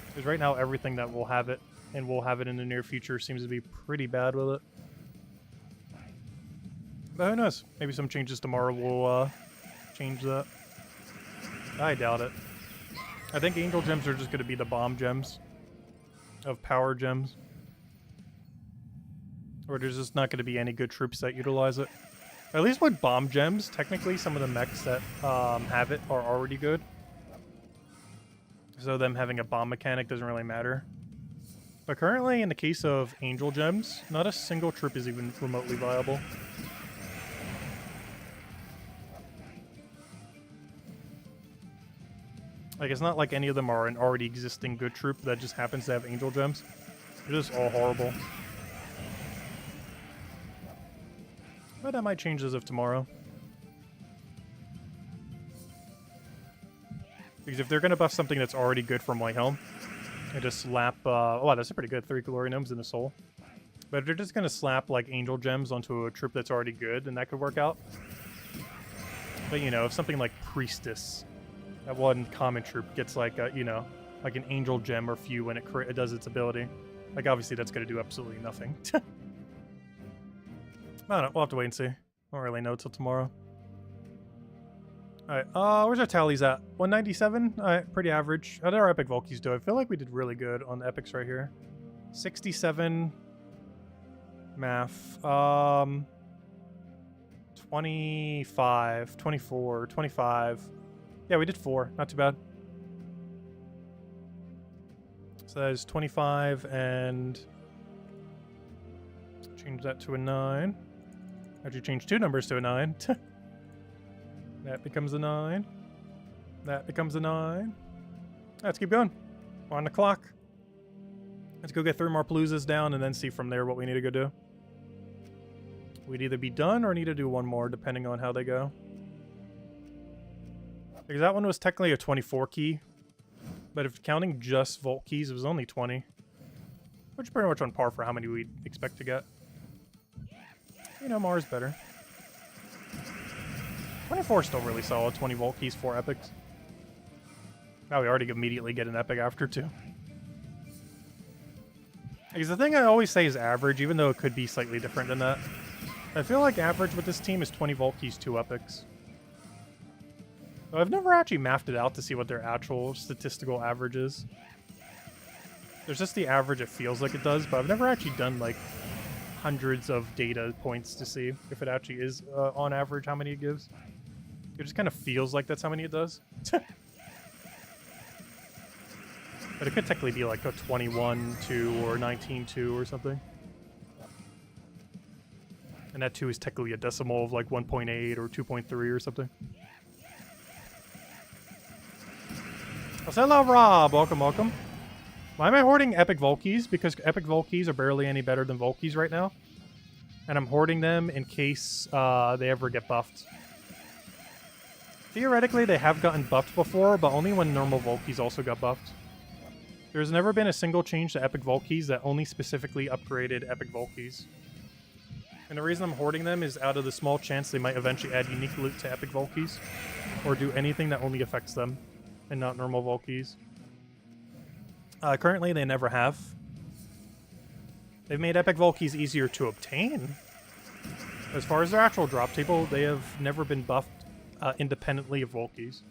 Because right now everything that will have it, and will have it in the near future, seems to be pretty bad with it. But who knows? Maybe some changes tomorrow will change that. I doubt it. I think angel gems are just going to be the bomb gems of power gems. Or there's just not going to be any good troops that utilize it. At least with bomb gems, technically some of the mechs that have it are already good. So them having a bomb mechanic doesn't really matter. But currently, in the case of angel gems, not a single troop is even remotely viable. Like, it's not like any of them are an already existing good troop that just happens to have angel gems. They're just all horrible. But that might change as of tomorrow. Because if they're going to buff something that's already good from White Helm, and just slap... oh, wow, that's pretty good. 3 Glory Gnomes in the soul. But if they're just going to slap, like, angel gems onto a troop that's already good, then that could work out. But, you know, if something like Priestess, that one common troop, gets, like, a, you know, like an angel gem or few when it does its ability, like, obviously that's going to do absolutely nothing. I don't know. We'll have to wait and see. I don't really know till tomorrow. Alright, where's our tallies at? 197? Alright, pretty average. How did our epic Volkies do? I feel like we did really good on the epics right here. 67 math. 25, 24, 25. Yeah, we did 4. Not too bad. So that is 25 and... change that to a 9. Actually change 2 numbers to a 9. That becomes a 9. That becomes a 9. Let's keep going. We're on the clock. Let's go get 3 more Paloozas down and then see from there what we need to go do. We'd either be done or need to do 1 more, depending on how they go. Because that one was technically a 24 key. But if counting just Volt keys, it was only 20. Which is pretty much on par for how many we'd expect to get. You know, more is better. 24 is still really solid. 20 Volt keys, 4 epics. Now we already immediately get an epic after, too. Because the thing I always say is average, even though it could be slightly different than that. I feel like average with this team is 20 Volt keys, 2 epics. So I've never actually mapped it out to see what their actual statistical average is. There's just the average it feels like it does, but I've never actually done, like, hundreds of data points to see if it actually is, on average, how many it gives. It just kind of feels like that's how many it does. But it could technically be like a 21-2 or 19-2 or something. And that 2 is technically a decimal of like 1.8 or 2.3 or something. Hello, Rob. Welcome, welcome. Why am I hoarding Epic Volkies? Because Epic Volkies are barely any better than Volkies right now. And I'm hoarding them in case they ever get buffed. Theoretically, they have gotten buffed before, but only when normal Volkies also got buffed. There's never been a single change to Epic Volkies that only specifically upgraded Epic Volkies. And the reason I'm hoarding them is out of the small chance they might eventually add unique loot to Epic Volkies, or do anything that only affects them, and not normal Volkies. Currently, they never have. They've made Epic Volkies easier to obtain. As far as their actual drop table, they have never been buffed independently of Volkies.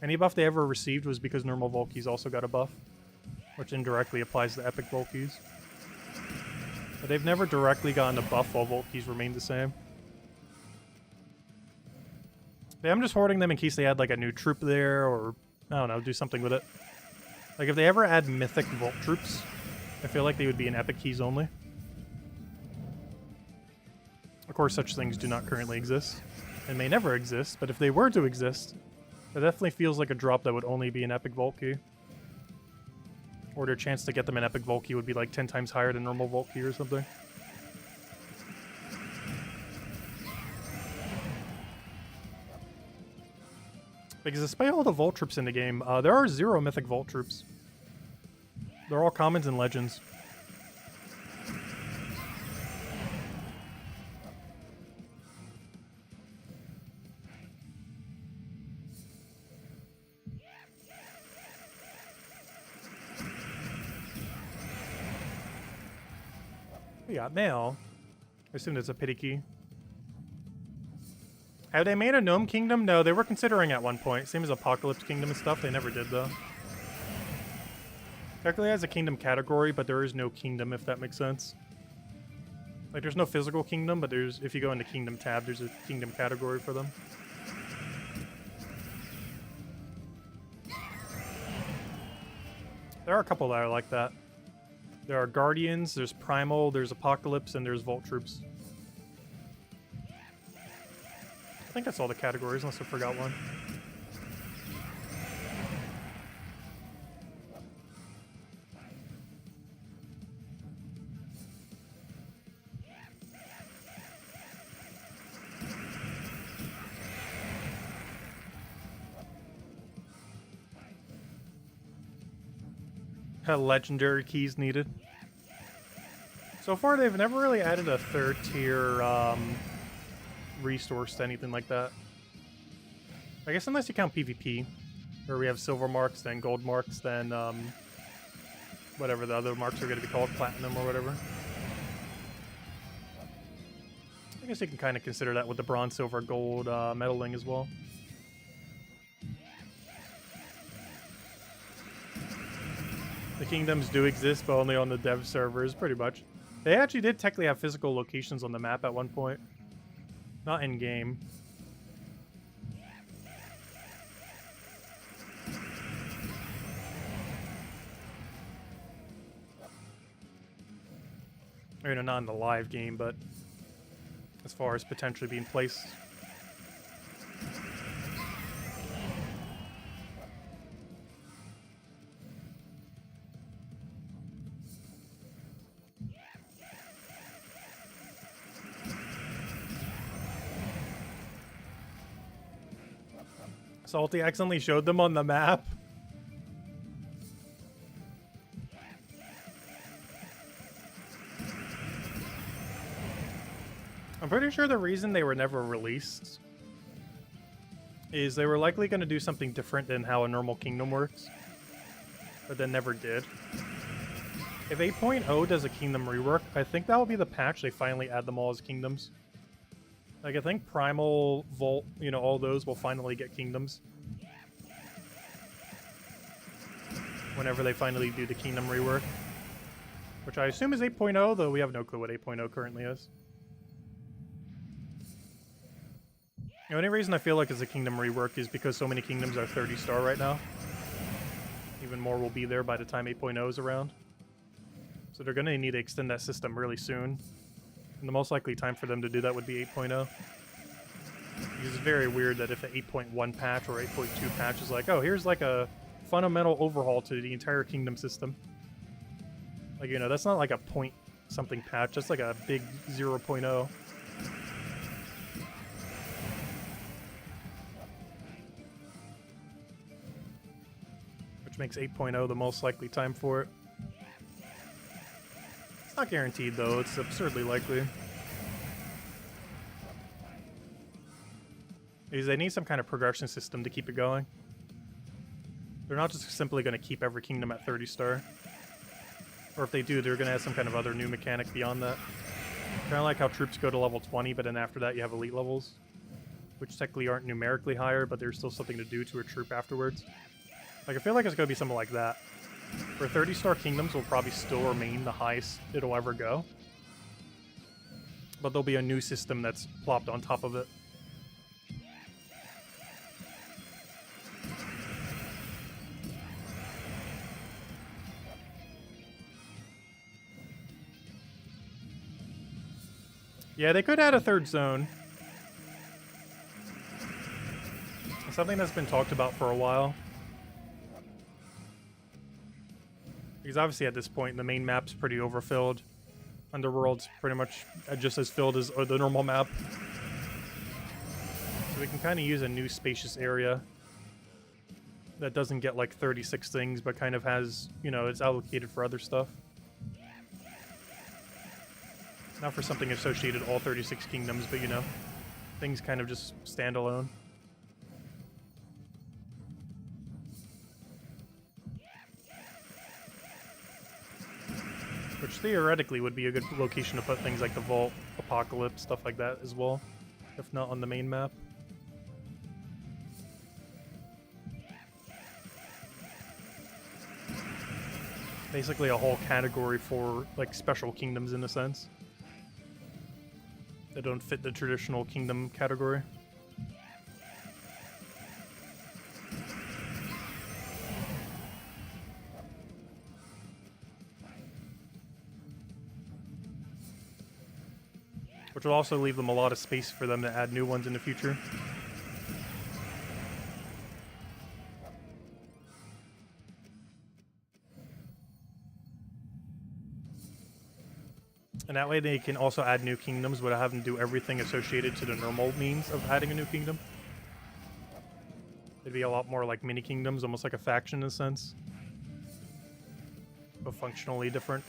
Any buff they ever received was because normal Volkies also got a buff, which indirectly applies to Epic Volkies. But they've never directly gotten a buff while Volkies remain the same. Yeah, I'm just hoarding them in case they add like a new troop there, or I don't know, do something with it. Like if they ever add mythic Volt troops, I feel like they would be in Epic keys only. Of course, such things do not currently exist, and may never exist, but if they were to exist, it definitely feels like a drop that would only be an epic vault key. Or their chance to get them an epic vault key would be like 10 times higher than normal vault key or something. Because despite all the vault troops in the game, there are 0 mythic vault troops. They're all commons and legends. We got mail. I assume it's a pity key. Have they made a Gnome Kingdom? No, they were considering at one point. Same as Apocalypse Kingdom and stuff. They never did, though. Technically has a kingdom category, but there is no kingdom, if that makes sense. Like, there's no physical kingdom, but there's, if you go into Kingdom tab, there's a kingdom category for them. There are a couple that are like that. There are Guardians, there's Primal, there's Apocalypse, and there's Vault Troops. I think that's all the categories, unless I forgot one. Legendary keys needed. So far, they've never really added a third tier resource to anything like that. I guess unless you count PvP, where we have silver marks, then gold marks, then whatever the other marks are going to be called, platinum or whatever. I guess you can kind of consider that with the bronze, silver, gold medaling as well. The kingdoms do exist, but only on the dev servers, pretty much. They actually did technically have physical locations on the map at one point. Not in-game. Or, not in the live game, but as far as potentially being placed. Salty accidentally showed them on the map. I'm pretty sure the reason they were never released is they were likely going to do something different than how a normal kingdom works, but then never did. If 8.0 does a kingdom rework, I think that will be the patch they finally add them all as kingdoms. Like, I think Primal, Volt, all those will finally get kingdoms. Whenever they finally do the kingdom rework. Which I assume is 8.0, though we have no clue what 8.0 currently is. The only reason I feel like it's a kingdom rework is because so many kingdoms are 30 star right now. Even more will be there by the time 8.0 is around. So they're going to need to extend that system really soon. And the most likely time for them to do that would be 8.0. It's very weird that if an 8.1 patch or 8.2 patch is like, oh, here's like a fundamental overhaul to the entire kingdom system. Like, that's not like a point something patch. That's like a big 0.0. Which makes 8.0 the most likely time for it. It's not guaranteed, though. It's absurdly likely. Because they need some kind of progression system to keep it going. They're not just simply going to keep every kingdom at 30 star. Or if they do, they're going to have some kind of other new mechanic beyond that. Kind of like how troops go to level 20, but then after that you have elite levels. Which technically aren't numerically higher, but there's still something to do to a troop afterwards. Like, I feel like it's going to be something like that. Where 30 star kingdoms will probably still remain the highest it'll ever go. But there'll be a new system that's plopped on top of it. Yeah, they could add a third zone. Something that's been talked about for a while. Because obviously at this point, the main map's pretty overfilled. Underworld's pretty much just as filled as the normal map. So we can kind of use a new spacious area that doesn't get like 36 things, but kind of has, you know, it's allocated for other stuff. Not for something associated all 36 kingdoms, but you know, things kind of just stand alone. Which theoretically would be a good location to put things like the Vault, Apocalypse, stuff like that as well, if not on the main map. Basically a whole category for like special kingdoms in a sense. That don't fit the traditional kingdom category. Which will also leave them a lot of space for them to add new ones in the future. And that way they can also add new kingdoms without having to do everything associated to the normal means of adding a new kingdom. It'd be a lot more like mini kingdoms, almost like a faction in a sense. But functionally different.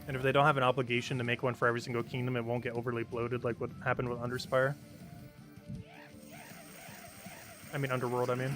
And if they don't have an obligation to make one for every single kingdom, it won't get overly bloated like what happened with Und Spire. I mean, Underworld, I mean.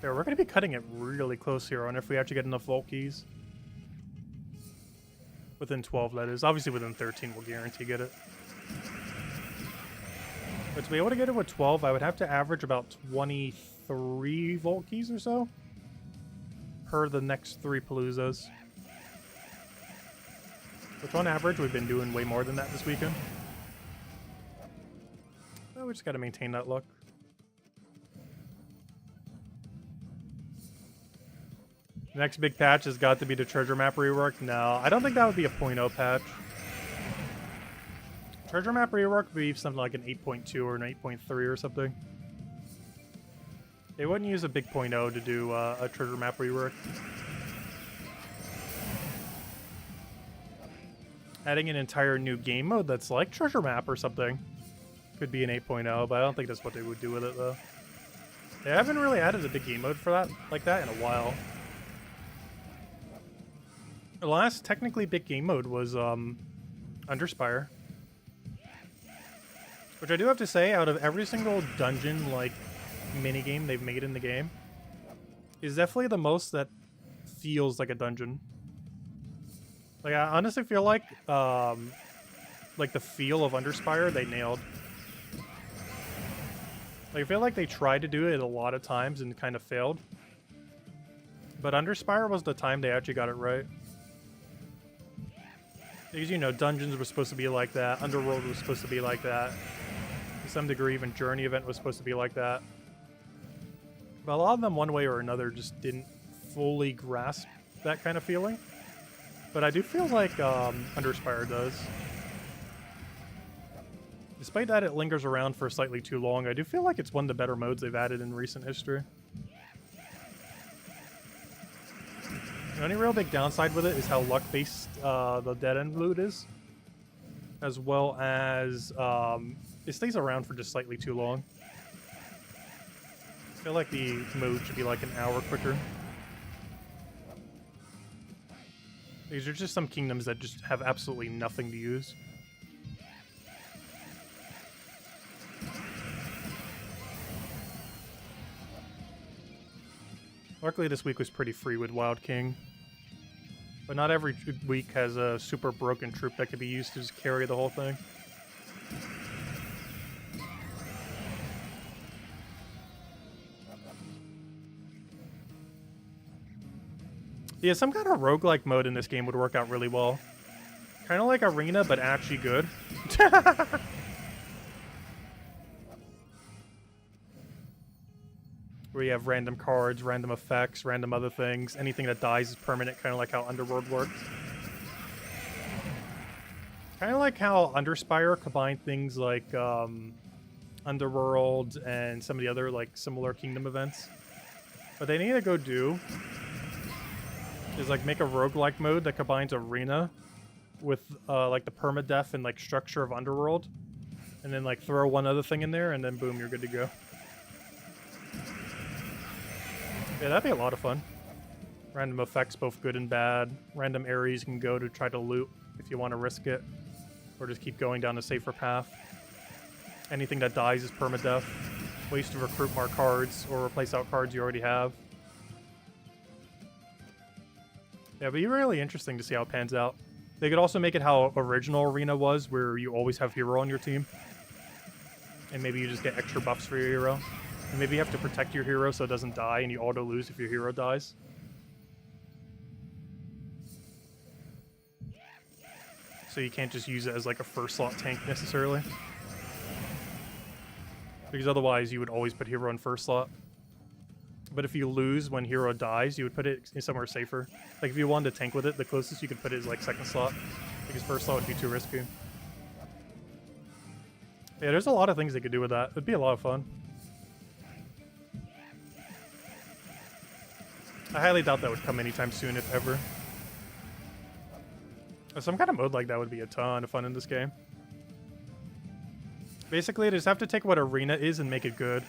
Yeah, we're going to be cutting it really close here on if we actually get enough vault keys. Within 12, that is. Obviously within 13, we'll guarantee get it. But to be able to get it with 12, I would have to average about 23 vault keys or so. Per the next 3 Paloozas. Which on average, we've been doing way more than that this weekend. So we just got to maintain that luck. Next big patch has got to be the treasure map rework. No, I don't think that would be a 0.0 patch. Treasure map rework would be something like an 8.2 or an 8.3 or something. They wouldn't use a big 0.0 to do a treasure map rework. Adding an entire new game mode that's like treasure map or something could be an 8.0, but I don't think that's what they would do with it though. They haven't really added a big game mode for that like that in a while. The last technically big game mode was Und Spire. Which I do have to say, out of every single dungeon like minigame they've made in the game, is definitely the most that feels like a dungeon. Like I honestly feel like the feel of Und Spire they nailed. Like I feel like they tried to do it a lot of times and kind of failed. But Und Spire was the time they actually got it right. Because, you know, Dungeons was supposed to be like that. Underworld was supposed to be like that. To some degree, even Journey Event was supposed to be like that. But a lot of them, one way or another, just didn't fully grasp that kind of feeling. But I do feel like Und Spire does. Despite that it lingers around for slightly too long, I do feel like it's one of the better modes they've added in recent history. The only real big downside with it is how luck-based the dead-end loot is. As well as it stays around for just slightly too long. I feel like the mode should be like an hour quicker. These are just some kingdoms that just have absolutely nothing to use. Luckily this week was pretty free with Wild King. But not every week has a super broken troop that could be used to just carry the whole thing. Yeah, some kind of roguelike mode in this game would work out really well. Kind of like Arena, but actually good. Where you have random cards, random effects, random other things. Anything that dies is permanent, kind of like how Underworld works. Kind of like how Und Spire combined things like Underworld and some of the other like similar kingdom events. What they need to go do is like make a roguelike mode that combines Arena with like the permadeath and like structure of Underworld, and then like throw one other thing in there, and then boom, you're good to go. Yeah, that'd be a lot of fun. Random effects, both good and bad. Random areas you can go to try to loot if you want to risk it, or just keep going down a safer path. Anything that dies is permadeath. Ways to recruit more cards or replace out cards you already have. Yeah, it'd be really interesting to see how it pans out. They could also make it how original Arena was, where you always have hero on your team. And maybe you just get extra buffs for your hero. And maybe you have to protect your hero so it doesn't die and you auto-lose if your hero dies. So you can't just use it as like a first slot tank necessarily. Because otherwise you would always put hero in first slot. But if you lose when hero dies, you would put it in somewhere safer. Like if you wanted to tank with it, the closest you could put it is like second slot. Because first slot would be too risky. Yeah, there's a lot of things they could do with that. It'd be a lot of fun. I highly doubt that would come anytime soon, if ever. Some kind of mode like that would be a ton of fun in this game. Basically, they just have to take what Arena is and make it good.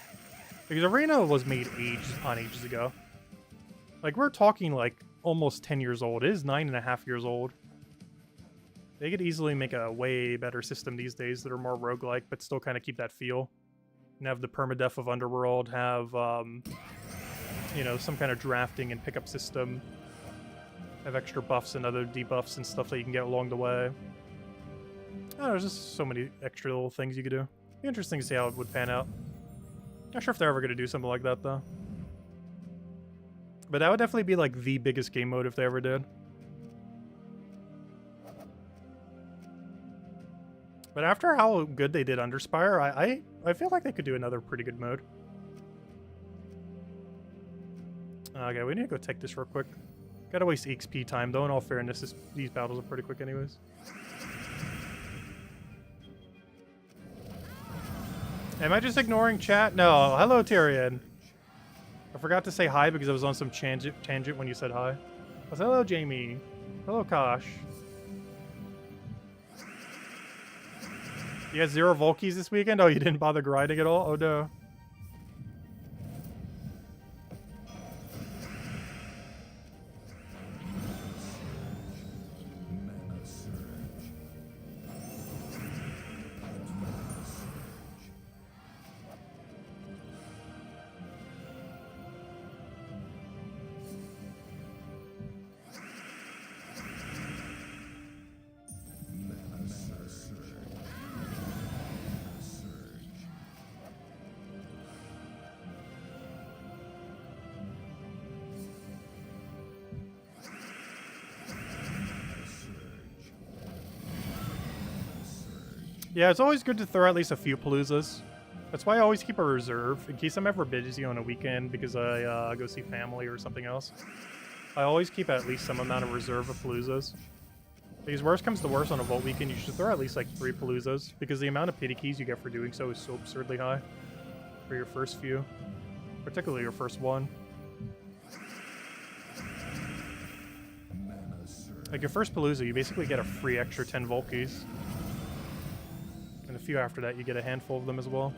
Because Arena was made ages ago. Like, we're talking like almost 10 years old. It is 9.5 years old. They could easily make a way better system these days that are more roguelike, but still kind of keep that feel. And have the permadeath of Underworld, have, you know, some kind of drafting and pickup system. Have extra buffs and other debuffs and stuff that you can get along the way. I don't know, there's just so many extra little things you could do. Be interesting to see how it would pan out. Not sure if they're ever going to do something like that, though. But that would definitely be, like, the biggest game mode if they ever did. But after how good they did Under Spire, I feel like they could do another pretty good mode. Okay, we need to go take this real quick. Gotta waste XP time, though. In all fairness, these battles are pretty quick anyways. Am I just ignoring chat? No. Hello, Tyrion. I forgot to say hi because I was on some tangent when you said hi. I said, hello, Jamie. Hello, Kosh. You had 0 Volkies this weekend? Oh, you didn't bother grinding at all? Oh, no. Yeah, it's always good to throw at least a few Paloozas. That's why I always keep a reserve, in case I'm ever busy on a weekend because I go see family or something else. I always keep at least some amount of reserve of Paloozas. Because worst comes to worst on a Vault weekend, you should throw at least like 3 Paloozas, because the amount of pity keys you get for doing so is so absurdly high. For your first few. Particularly your first one. Like your first Palooza, you basically get a free extra 10 Volkies. And a few after that, you get a handful of them as well.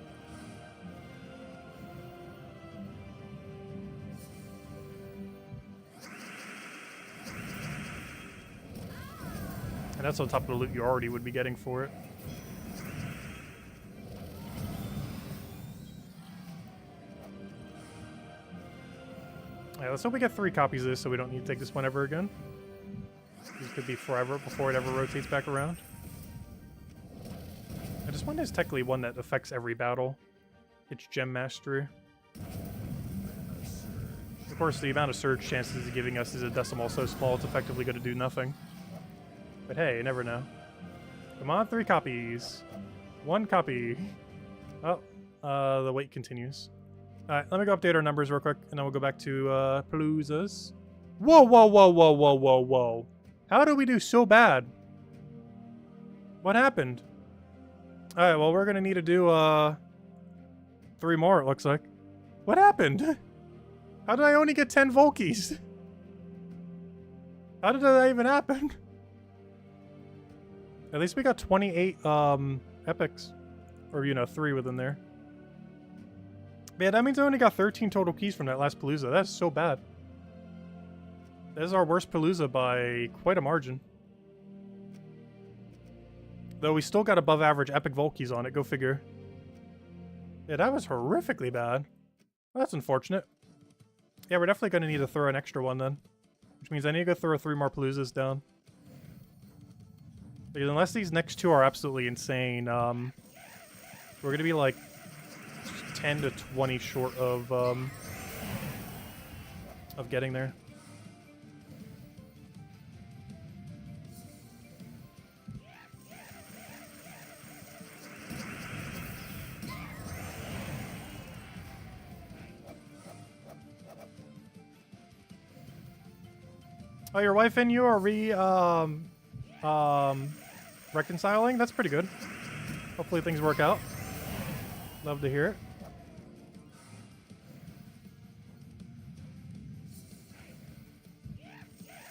And that's on top of the loot you already would be getting for it. Yeah, let's hope we get 3 copies of this so we don't need to take this one ever again. This could be forever before it ever rotates back around. And this one is technically one that affects every battle. It's Gem Mastery. Of course, the amount of surge chances it's giving us is a decimal so small it's effectively going to do nothing. But hey, you never know. Come on, 3 copies. 1 copy. Oh, the wait continues. Alright, let me go update our numbers real quick, and then we'll go back to Paloozas. Whoa, whoa, whoa, whoa, whoa, whoa, whoa. How did we do so bad? What happened? Alright, well, we're gonna need to do 3 more, it looks like. What happened? How did I only get 10 Volkies? How did that even happen? At least we got 28 epics. Or, you know, 3 within there. But yeah, that means I only got 13 total keys from that last Palooza. That's so bad. That is our worst Palooza by quite a margin. Though we still got above average epic Volkies on it, go figure. Yeah, that was horrifically bad. Well, that's unfortunate. Yeah, we're definitely going to need to throw an extra one then. Which means I need to go throw 3 more Paloozas down. Because unless these next 2 are absolutely insane, we're going to be like 10 to 20 short of getting there. Oh, your wife and you are reconciling? That's pretty good. Hopefully things work out. Love to hear it.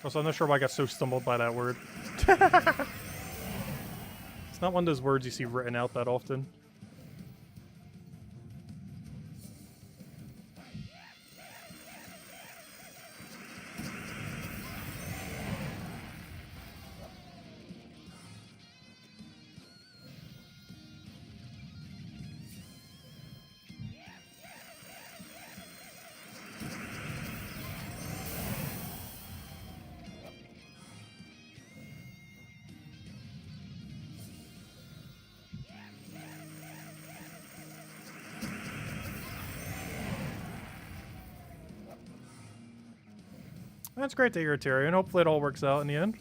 Also, I'm not sure why I got so stumbled by that word. It's not one of those words you see written out that often. That's great to hear, Tyrion. Hopefully it all works out in the end.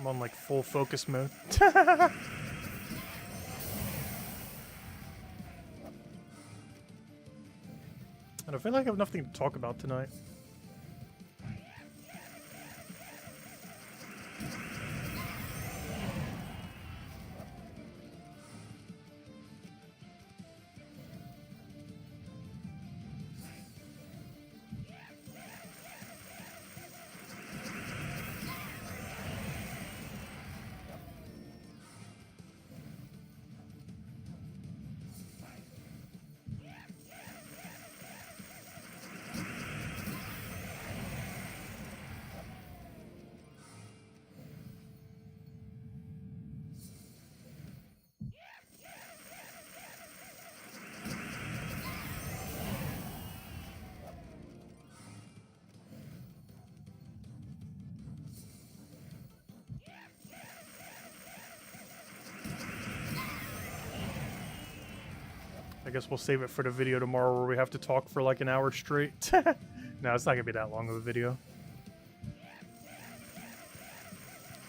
I'm on like full focus mode. And I feel like I have nothing to talk about tonight. I guess we'll save it for the video tomorrow where we have to talk for like an hour straight. No, it's not gonna be that long of a video.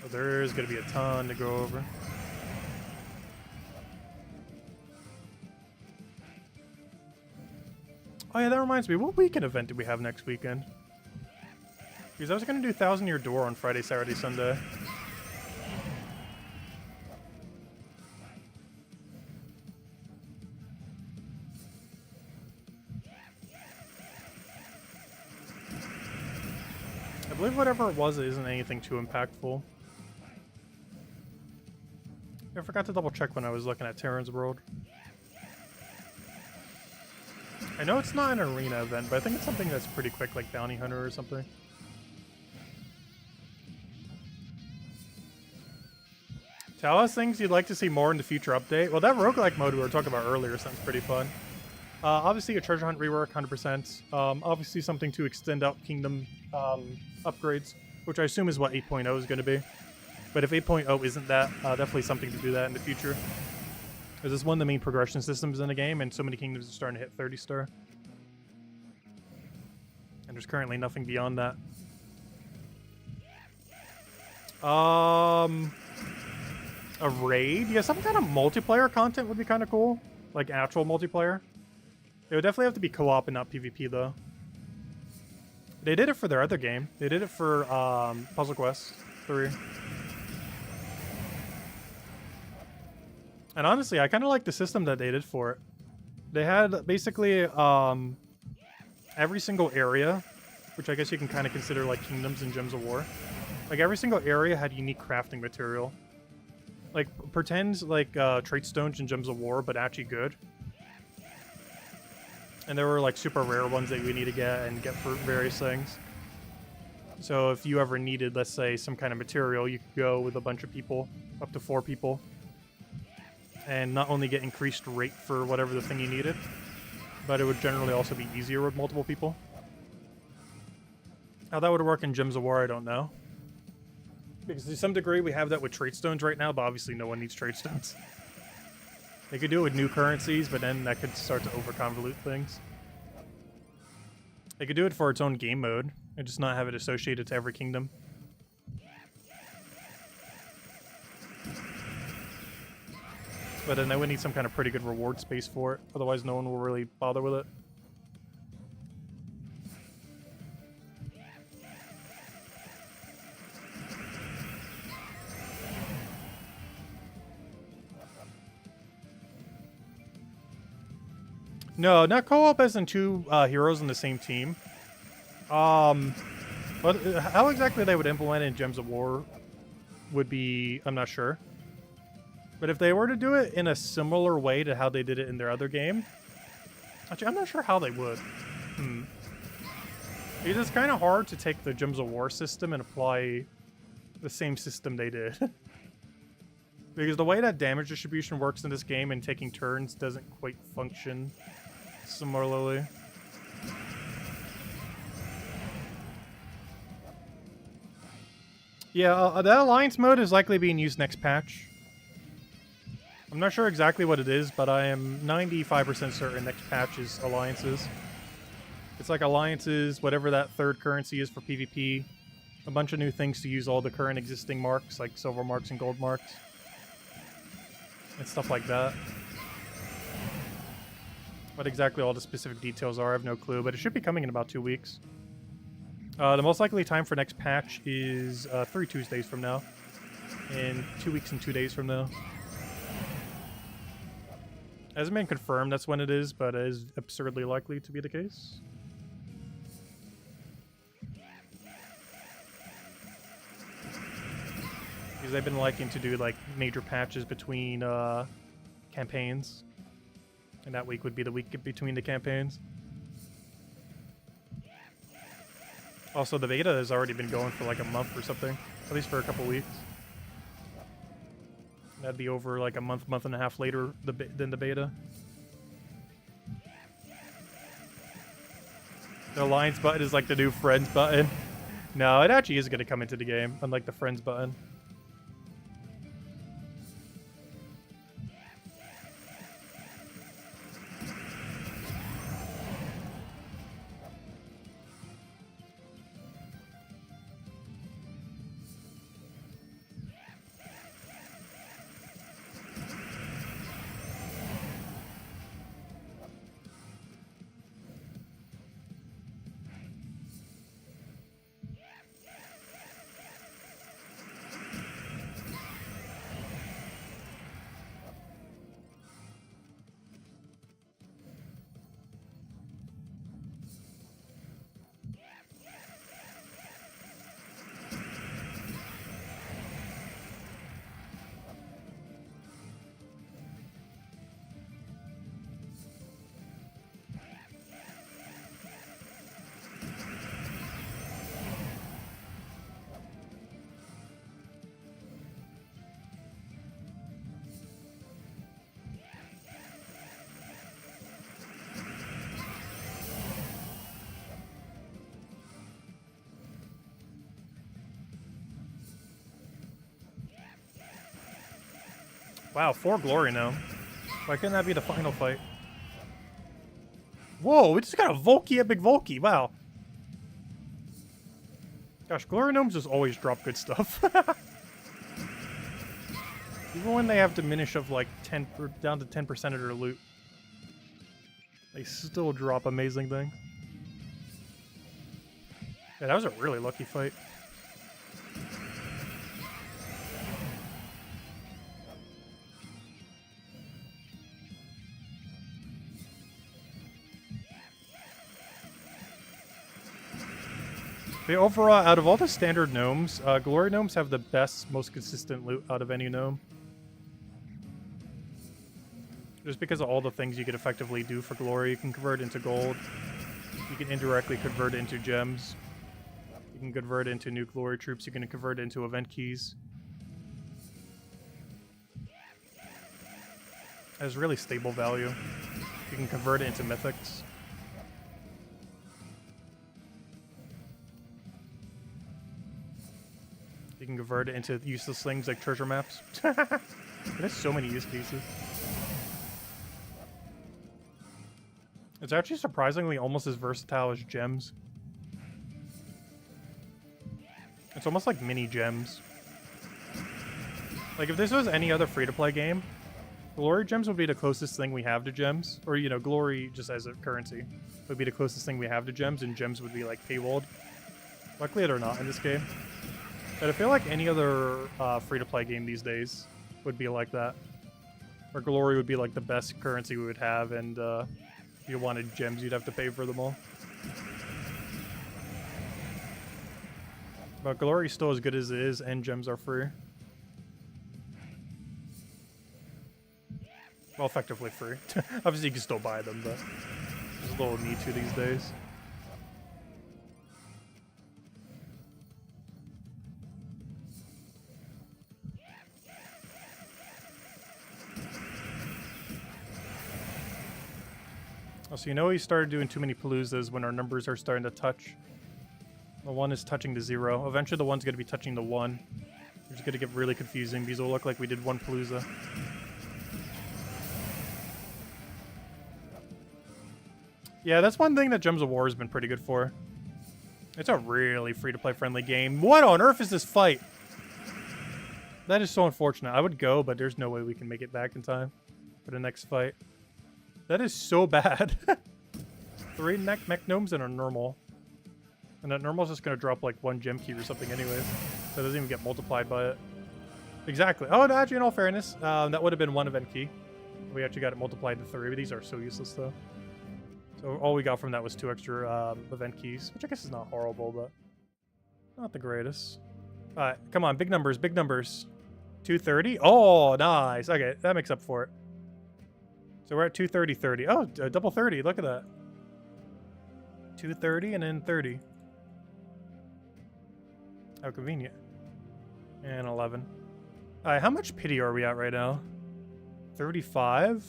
Oh, there's gonna be a ton to go over. Oh yeah, that reminds me. What weekend event do we have next weekend? Because I was gonna do 1,000 Year Door on Friday, Saturday, Sunday. I believe whatever it was, it isn't anything too impactful. I forgot to double check when I was looking at Terran's World. I know it's not an arena event, but I think it's something that's pretty quick, like Bounty Hunter or something. Tell us things you'd like to see more in the future update. Well, that roguelike mode we were talking about earlier sounds pretty fun. Obviously, a treasure hunt rework, 100%. Obviously, something to extend out Kingdom upgrades, which I assume is what 8.0 is going to be. But if 8.0 isn't that, definitely something to do that in the future. Because it's one of the main progression systems in the game, and so many kingdoms are starting to hit 30 star. And there's currently nothing beyond that. A raid? Yeah, some kind of multiplayer content would be kind of cool. Like actual multiplayer. It would definitely have to be co-op and not PvP, though. They did it for their other game. They did it for Puzzle Quest 3. And honestly, I kind of like the system that they did for it. They had basically every single area, which I guess you can kind of consider like kingdoms and gems of war. Like every single area had unique crafting material. Like pretend like trait stones and gems of war, but actually good. And there were like super rare ones that we need to get and get for various things. So if you ever needed, let's say, some kind of material, you could go with a bunch of people, up to 4 people. And not only get increased rate for whatever the thing you needed, but it would generally also be easier with multiple people. How that would work in Gems of War, I don't know. Because to some degree, we have that with trait stones right now, but obviously no one needs trait stones. They could do it with new currencies, but then that could start to over-convolute things. They could do it for its own game mode, and just not have it associated to every kingdom. But then I would need some kind of pretty good reward space for it, otherwise no one will really bother with it. No, not co-op as in 2 heroes in the same team. But how exactly they would implement it in Gems of War would be, I'm not sure. But if they were to do it in a similar way to how they did it in their other game, actually, I'm not sure how they would. Because it's kind of hard to take the Gems of War system and apply the same system they did. Because the way that damage distribution works in this game and taking turns doesn't quite function similarly. Yeah, that alliance mode is likely being used next patch. I'm not sure exactly what it is, but I am 95% certain next patch is alliances. It's like alliances, whatever that third currency is for PvP, A bunch of new things to use all the current existing marks, like silver marks and gold marks. And stuff like that. What exactly all the specific details are, I have no clue, but it should be coming in about 2 weeks. The most likely time for next patch is 3 Tuesdays from now. And 2 weeks and 2 days from now. Hasn't been confirmed that's when it is, but it is absurdly likely to be the case. Because they've been liking to do like major patches between campaigns. And that week would be the week between the campaigns. Also, the beta has already been going for like a month or something. At least for a couple weeks. That'd be over like a month and a half later than the beta. The Alliance button is like the new Friends button. No, it actually is going to come into the game, unlike the Friends button. Wow, 4 Glory Gnome. Why couldn't that be the final fight? Whoa, we just got a Volky Epic Volky. Wow. Gosh, Glory Gnomes just always drop good stuff. Even when they have diminish of like 10 down to 10% of their loot, they still drop amazing things. Yeah, that was a really lucky fight. But overall, out of all the standard gnomes, Glory Gnomes have the best, most consistent loot out of any gnome. Just because of all the things you can effectively do for Glory. You can convert into gold. You can indirectly convert it into gems. You can convert it into new Glory troops. You can convert it into event keys. It has really stable value. You can convert it into mythics. You can convert it into useless things like treasure maps. It has so many use cases. It's actually surprisingly almost as versatile as gems. It's almost like mini gems. Like if this was any other free-to-play game, Glory gems would be the closest thing we have to gems. Or, you know, Glory just as a currency would be the closest thing we have to gems, and gems would be like paywalled. Luckily they're not in this game. But I feel like any other free-to-play game these days would be like that. Where Glory would be like the best currency we would have, and if you wanted gems, you'd have to pay for them all. But Glory is still as good as it is, and gems are free. Well, effectively free. Obviously, you can still buy them, but there's a little need to these days. So you know we started doing too many Paloozas when our numbers are starting to touch. The 1 is touching the 0. Eventually the 1's going to be touching the 1. It's going to get really confusing because it'll look like we did 1 Palooza. Yeah, that's one thing that Gems of War has been pretty good for. It's a really free-to-play friendly game. What on earth is this fight? That is so unfortunate. I would go, but there's no way we can make it back in time for the next fight. That is so bad. 3 mech gnomes and a normal. And that normal's just going to drop like 1 gem key or something anyways. So it doesn't even get multiplied by it. Exactly. Oh, no, actually, in all fairness, that would have been 1 event key. We actually got it multiplied to 3, but these are so useless though. So all we got from that was 2 extra event keys, which I guess is not horrible, but not the greatest. Alright, come on, big numbers, big numbers. 230? Oh, nice. Okay, that makes up for it. So we're at 230. Oh, double 30. Look at that. 230 and then 30. How convenient. And 11. Alright, how much pity are we at right now? 35?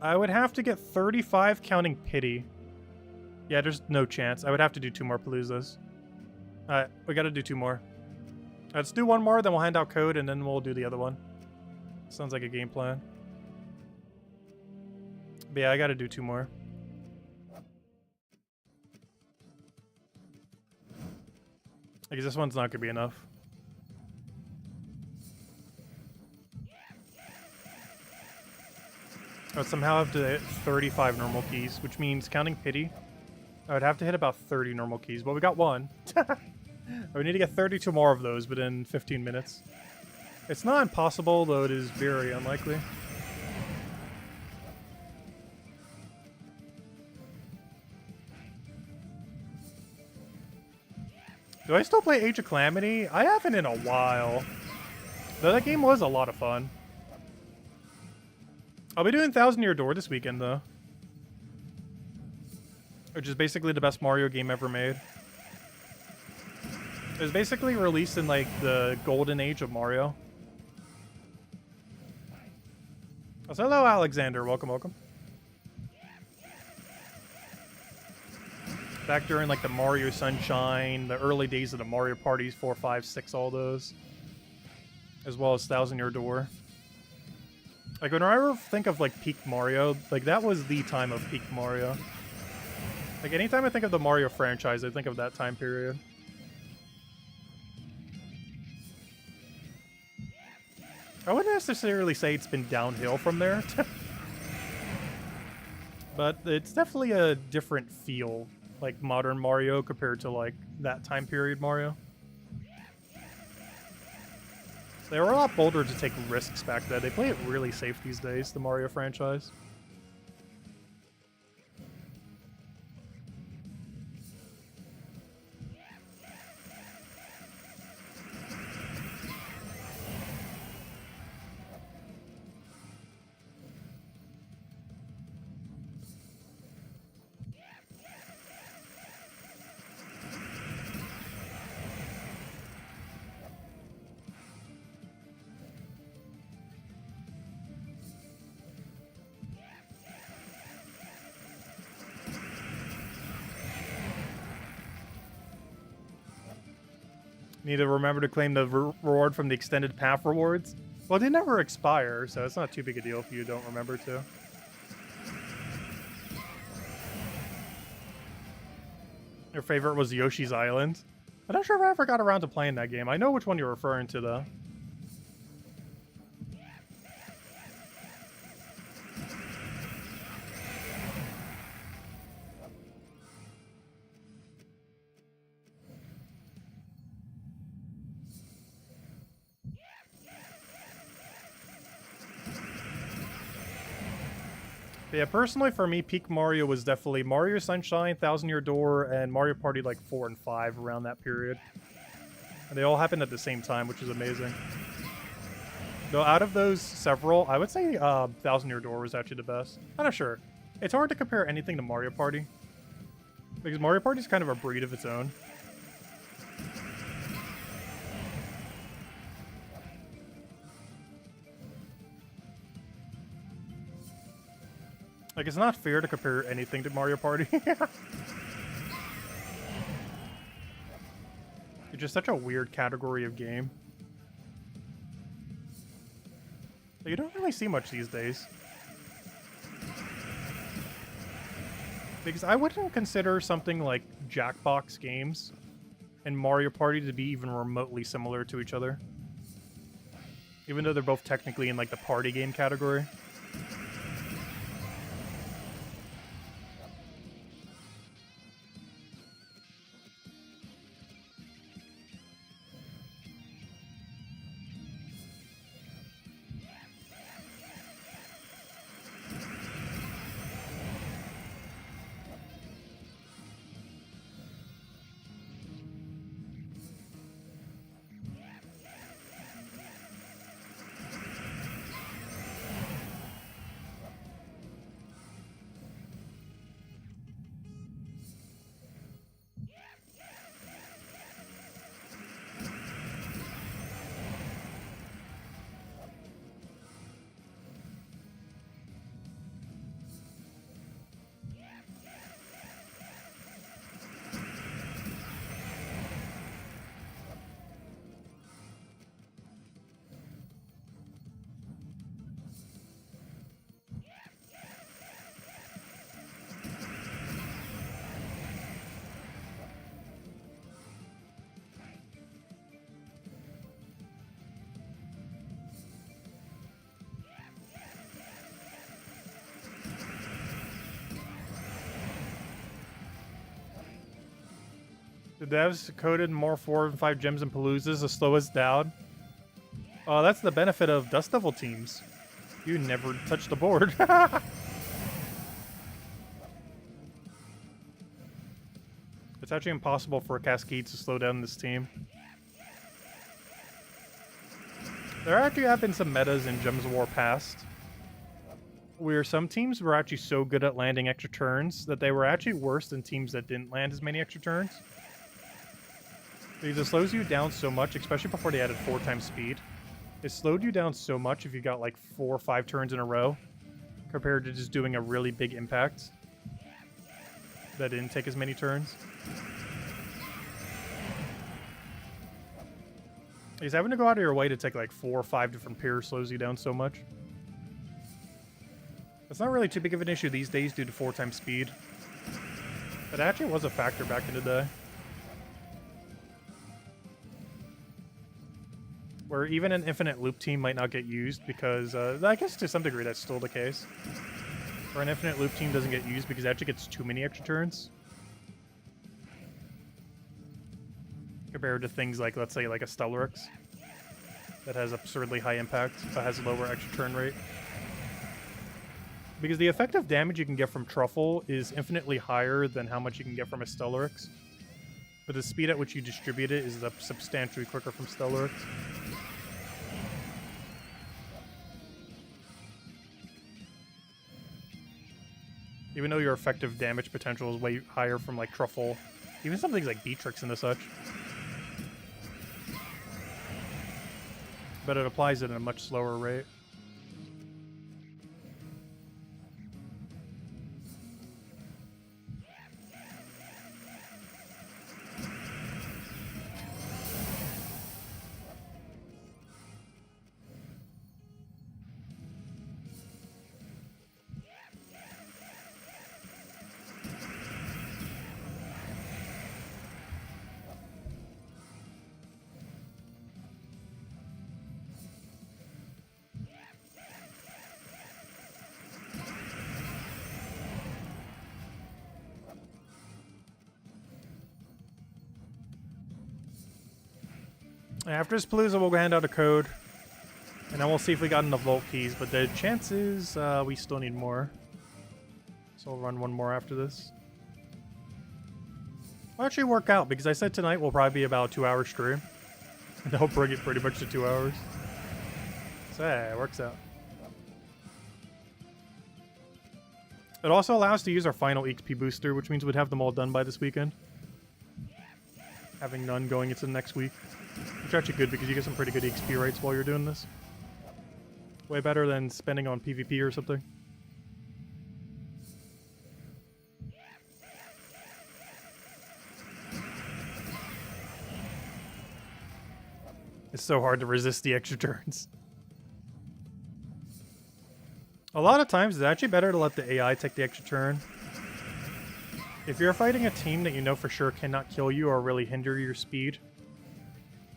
I would have to get 35 counting pity. Yeah, there's no chance. I would have to do 2 more Paloozas. Alright, we gotta do 2 more. Let's do 1 more, then we'll hand out code, and then we'll do the other one. Sounds like a game plan. But yeah, I gotta do 2 more. I guess this one's not gonna be enough. I would somehow have to hit 35 normal keys, which means counting pity, I would have to hit about 30 normal keys. But we got 1. We need to get 32 more of those within 15 minutes. It's not impossible, though it is very unlikely. Do I still play Age of Calamity? I haven't in a while. Though that game was a lot of fun. I'll be doing 1000 Year Door this weekend, though. Which is basically the best Mario game ever made. It was basically released in, like, the golden age of Mario. Oh, so hello, Alexander. Welcome, welcome. Back during, like, the Mario Sunshine, the early days of the Mario Parties, 4, 5, 6, all those. As well as 1000 Year Door. Like, when I ever think of, like, peak Mario, like, that was the time of peak Mario. Like, anytime I think of the Mario franchise, I think of that time period. I wouldn't necessarily say it's been downhill from there. But it's definitely a different feel, like, modern Mario compared to, like, that time period Mario. They were a lot bolder to take risks back then. They play it really safe these days, the Mario franchise. Need to remember to claim the reward from the extended path rewards. Well, they never expire, so it's not too big a deal if you don't remember to. Your favorite was Yoshi's Island? I'm not sure if I ever got around to playing that game. I know which one you're referring to, though. But yeah, personally for me, peak Mario was definitely Mario Sunshine, 1000 Year Door, and Mario Party like 4 and 5 around that period. And they all happened at the same time, which is amazing. Though out of those several, I would say 1000 Year Door was actually the best. I'm not sure. It's hard to compare anything to Mario Party. Because Mario Party is kind of a breed of its own. Like, it's not fair to compare anything to Mario Party. It's just such a weird category of game. You don't really see much these days. Because I wouldn't consider something like Jackbox games and Mario Party to be even remotely similar to each other. Even though they're both technically in like the party game category. The devs coded more 4 and 5 gems and Paloozas to slow us down. Oh, that's the benefit of Dust Devil teams. You never touch the board. It's actually impossible for a Cascade to slow down this team. There actually have been some metas in Gems of War past where some teams were actually so good at landing extra turns that they were actually worse than teams that didn't land as many extra turns. Because it slows you down so much, especially before they added 4 times speed. It slowed you down so much if you got like 4 or 5 turns in a row, compared to just doing a really big impact that didn't take as many turns. Because having to go out of your way to take like 4 or 5 different pairs slows you down so much. It's not really too big of an issue these days due to 4 times speed. It actually was a factor back in the day. Where even an infinite loop team might not get used because, I guess to some degree that's still the case. Where an infinite loop team doesn't get used because it actually gets too many extra turns. Compared to things like, let's say, like a Stellarex. That has absurdly high impact, but has a lower extra turn rate. Because the effective damage you can get from Truffle is infinitely higher than how much you can get from a Stellarex. But the speed at which you distribute it is substantially quicker from Stellarex. Even though your effective damage potential is way higher from like Truffle, even some things like Beatrix and such. But it applies it at a much slower rate. After this Palooza, we'll hand out a code. And then we'll see if we got enough Vault Keys. But the chances, we still need more. So we'll run one more after this. Will actually work out, because I said tonight will probably be about a 2-hour stream. And that'll bring it pretty much to 2 hours. So yeah, it works out. It also allows us to use our final XP booster, which means we'd have them all done by this weekend. Having none going into the next week. Which is actually good because you get some pretty good XP rates while you're doing this. Way better than spending on PvP or something. It's so hard to resist the extra turns. A lot of times it's actually better to let the AI take the extra turn. If you're fighting a team that you know for sure cannot kill you or really hinder your speed,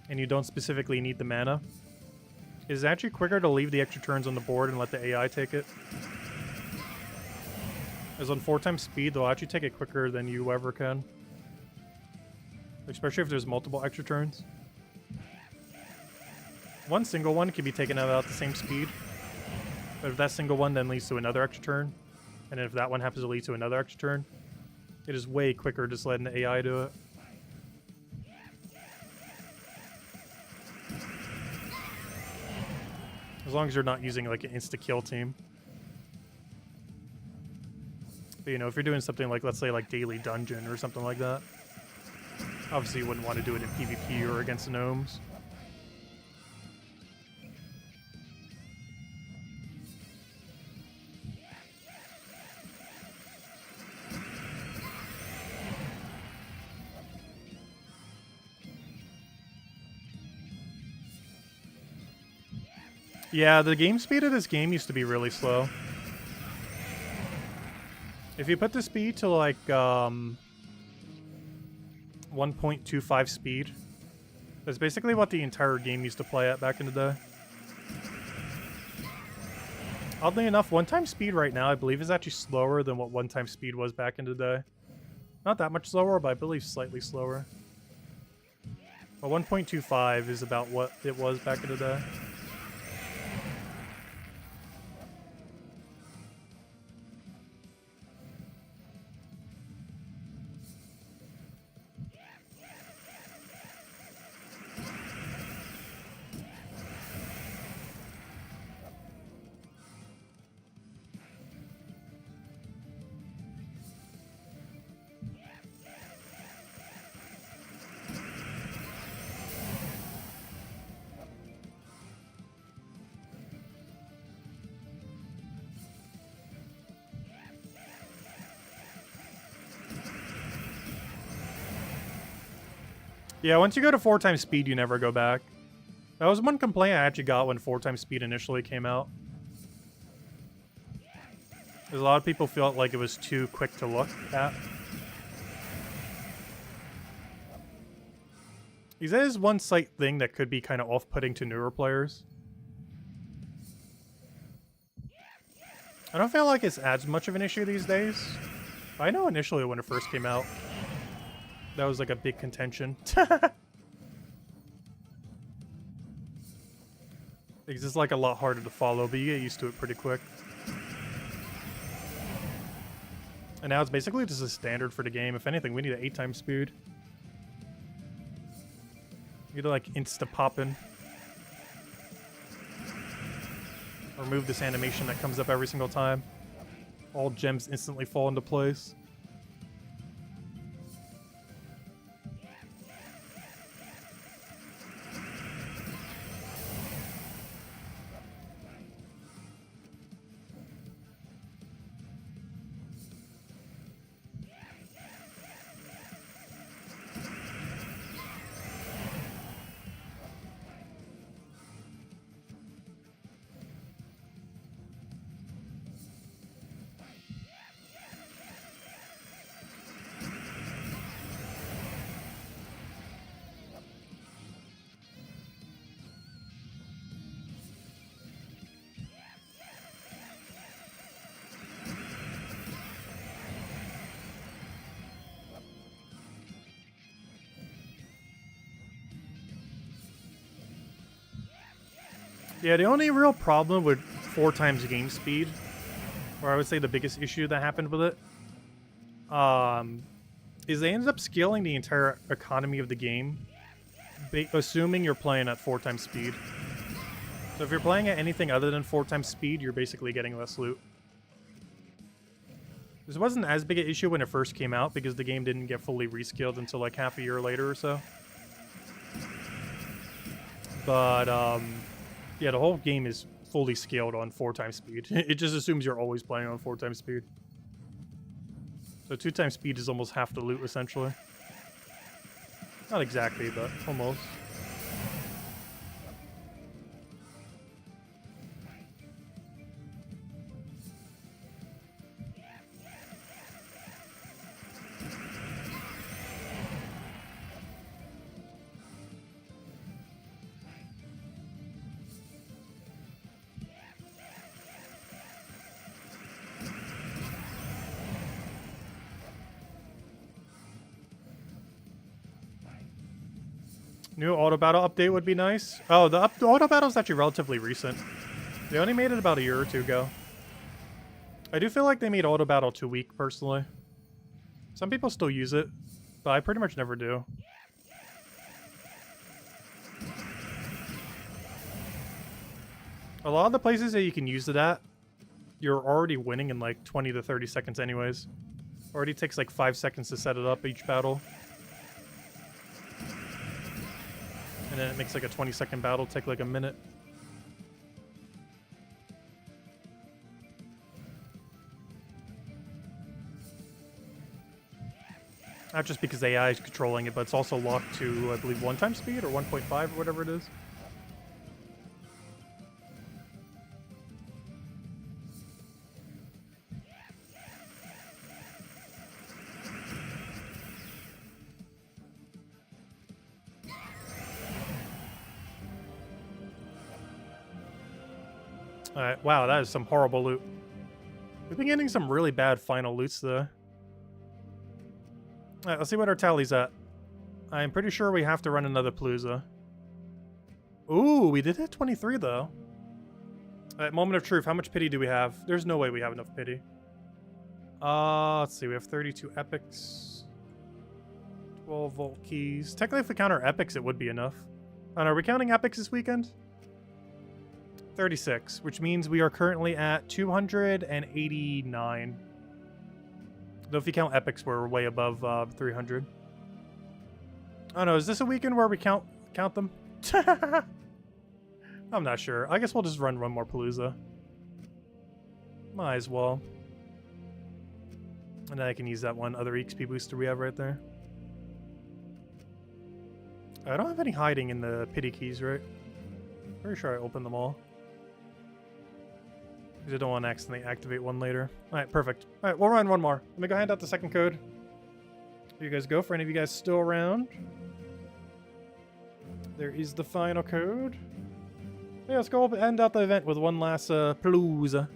and you don't specifically need the mana, it's actually quicker to leave the extra turns on the board and let the AI take it. As on 4 times speed, they'll actually take it quicker than you ever can. Especially if there's multiple extra turns. One single one can be taken out at the same speed. But if that single one then leads to another extra turn, and if that one happens to lead to another extra turn, it is way quicker just letting the AI do it. As long as you're not using like an insta-kill team. But you know, if you're doing something like, let's say like Daily Dungeon or something like that, obviously you wouldn't want to do it in PvP or against gnomes. Yeah, the game speed of this game used to be really slow. If you put the speed to like 1.25 speed, that's basically what the entire game used to play at back in the day. Oddly enough, 1-time speed right now I believe is actually slower than what 1-time speed was back in the day. Not that much slower, but I believe slightly slower. But 1.25 is about what it was back in the day. Yeah, once you go to 4-time speed, you never go back. That was one complaint I actually got when 4-time speed initially came out. Because a lot of people felt like it was too quick to look at. Because that is one slight thing that could be kind of off-putting to newer players. I don't feel like it's as much of an issue these days. I know initially when it first came out, that was like a big contention. Because it's like a lot harder to follow, but you get used to it pretty quick. And now it's basically just a standard for the game. If anything, we need an 8-time speed. You need to like insta-poppin'. Remove this animation that comes up every single time. All gems instantly fall into place. Yeah, the only real problem with 4 times game speed, or I would say the biggest issue that happened with it, is they ended up scaling the entire economy of the game, assuming you're playing at 4 times speed. So if you're playing at anything other than 4 times speed, you're basically getting less loot. This wasn't as big an issue when it first came out, because the game didn't get fully rescaled until like half a year later or so. But, yeah, the whole game is fully scaled on 4 times speed. It just assumes you're always playing on 4 times speed. So 2 times speed is almost half the loot, essentially. Not exactly, but almost. New auto battle update would be nice. Oh, the auto battle is actually relatively recent. They only made it about a year or two ago. I do feel like they made auto battle too weak, personally. Some people still use it, but I pretty much never do. A lot of the places that you can use it at, you're already winning in like 20 to 30 seconds anyways. Already takes like 5 seconds to set it up each battle. And then it makes like a 20-second battle take like a minute. Not just because AI is controlling it, but it's also locked to, I believe, 1x speed or 1.5 or whatever it is. Alright, wow, that is some horrible loot. We've been getting some really bad final loots, though. Alright, let's see what our tally's at. I'm pretty sure we have to run another Palooza. Ooh, we did hit 23, though. Alright, moment of truth. How much pity do we have? There's no way we have enough pity. Let's see. We have 32 epics. 12 volt keys. Technically, if we count our epics, it would be enough. And are we counting epics this weekend? 36, which means we are currently at 289. Though if you count epics, we're way above 300. Oh no, is this a weekend where we count them? I'm not sure. I guess we'll just run one more Palooza. Might as well. And then I can use that one other XP booster we have right there. I don't have any hiding in the pity keys, right? Pretty sure I opened them all. Because I don't want to accidentally activate one later. Alright, perfect. Alright, we'll run one more. Let me go hand out the second code. Here you guys go, for any of you guys still around. There is the final code. Yeah, let's go end out the event with one last Palooza.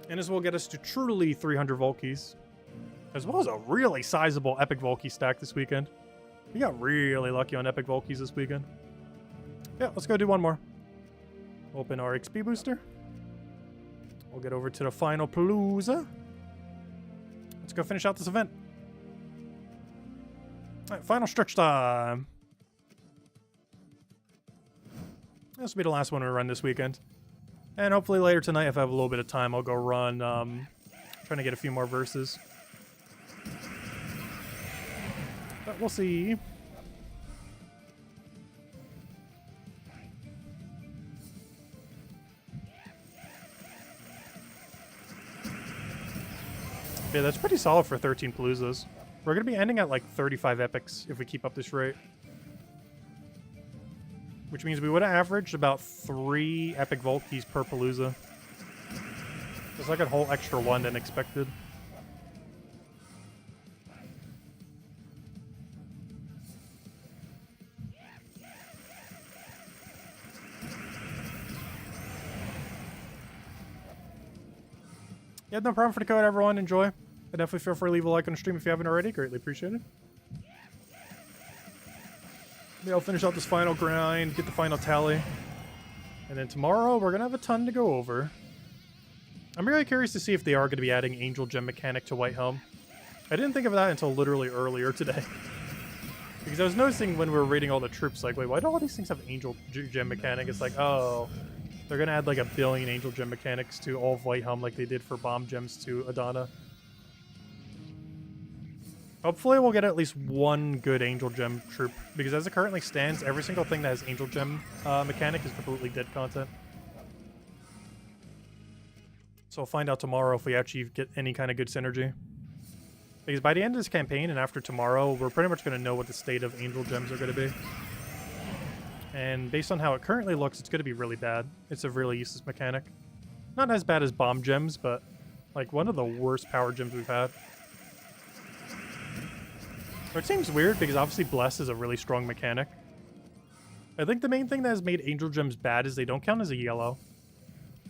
And this will get us to truly 300 Volkies. As well as a really sizable Epic Volky stack this weekend. We got really lucky on Epic Volkies this weekend. Yeah, let's go do one more. Open our XP booster. We'll get over to the final Palooza. Let's go finish out this event. Alright, final stretch time. This will be the last one we run this weekend. And hopefully later tonight, if I have a little bit of time, I'll go run, trying to get a few more verses. But we'll see. Yeah, that's pretty solid for 13 Paloozas. We're going to be ending at like 35 epics if we keep up this rate. Which means we would have averaged about 3 epic Vault keys per Palooza. It's like a whole extra one than expected. Yeah, no problem for the code, everyone. Enjoy. And definitely feel free to leave a like on the stream if you haven't already. Greatly appreciated. Maybe I'll finish out this final grind, get the final tally. And then tomorrow, we're going to have a ton to go over. I'm really curious to see if they are going to be adding Angel Gem mechanic to White Helm. I didn't think of that until literally earlier today. Because I was noticing when we were raiding all the troops, like, wait, why do all these things have Angel Gem mechanic? It's like, oh, they're going to add like 1 billion Angel Gem mechanics to all of White Helm like they did for Bomb Gems to Adana. Hopefully we'll get at least one good Angel Gem troop, because as it currently stands, every single thing that has Angel Gem mechanic is completely dead content. So we'll find out tomorrow if we actually get any kind of good synergy. Because by the end of this campaign and after tomorrow, we're pretty much going to know what the state of Angel Gems are going to be. And based on how it currently looks, it's going to be really bad. It's a really useless mechanic. Not as bad as Bomb Gems, but like one of the worst power gems we've had. It seems weird because obviously Bless is a really strong mechanic. I think the main thing that has made Angel Gems bad is they don't count as a yellow.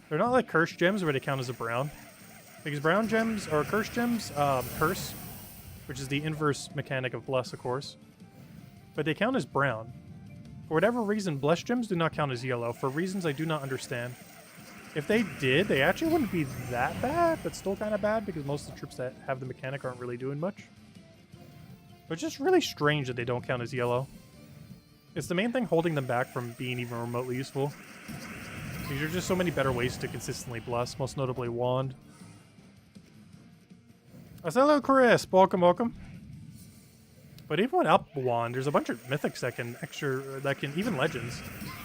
They're not like Curse Gems where they count as a brown. Because brown gems, or Curse Gems, curse, which is the inverse mechanic of Bless, of course. But they count as brown. For whatever reason, Blessed Gems do not count as yellow, for reasons I do not understand. If they did, they actually wouldn't be that bad, but still kind of bad, because most of the troops that have the mechanic aren't really doing much. But it's just really strange that they don't count as yellow. It's the main thing holding them back from being even remotely useful. These are just so many better ways to consistently bless, most notably Wand. Hello, Chris. Welcome, welcome. But even without Wand, there's a bunch of mythics that can even legends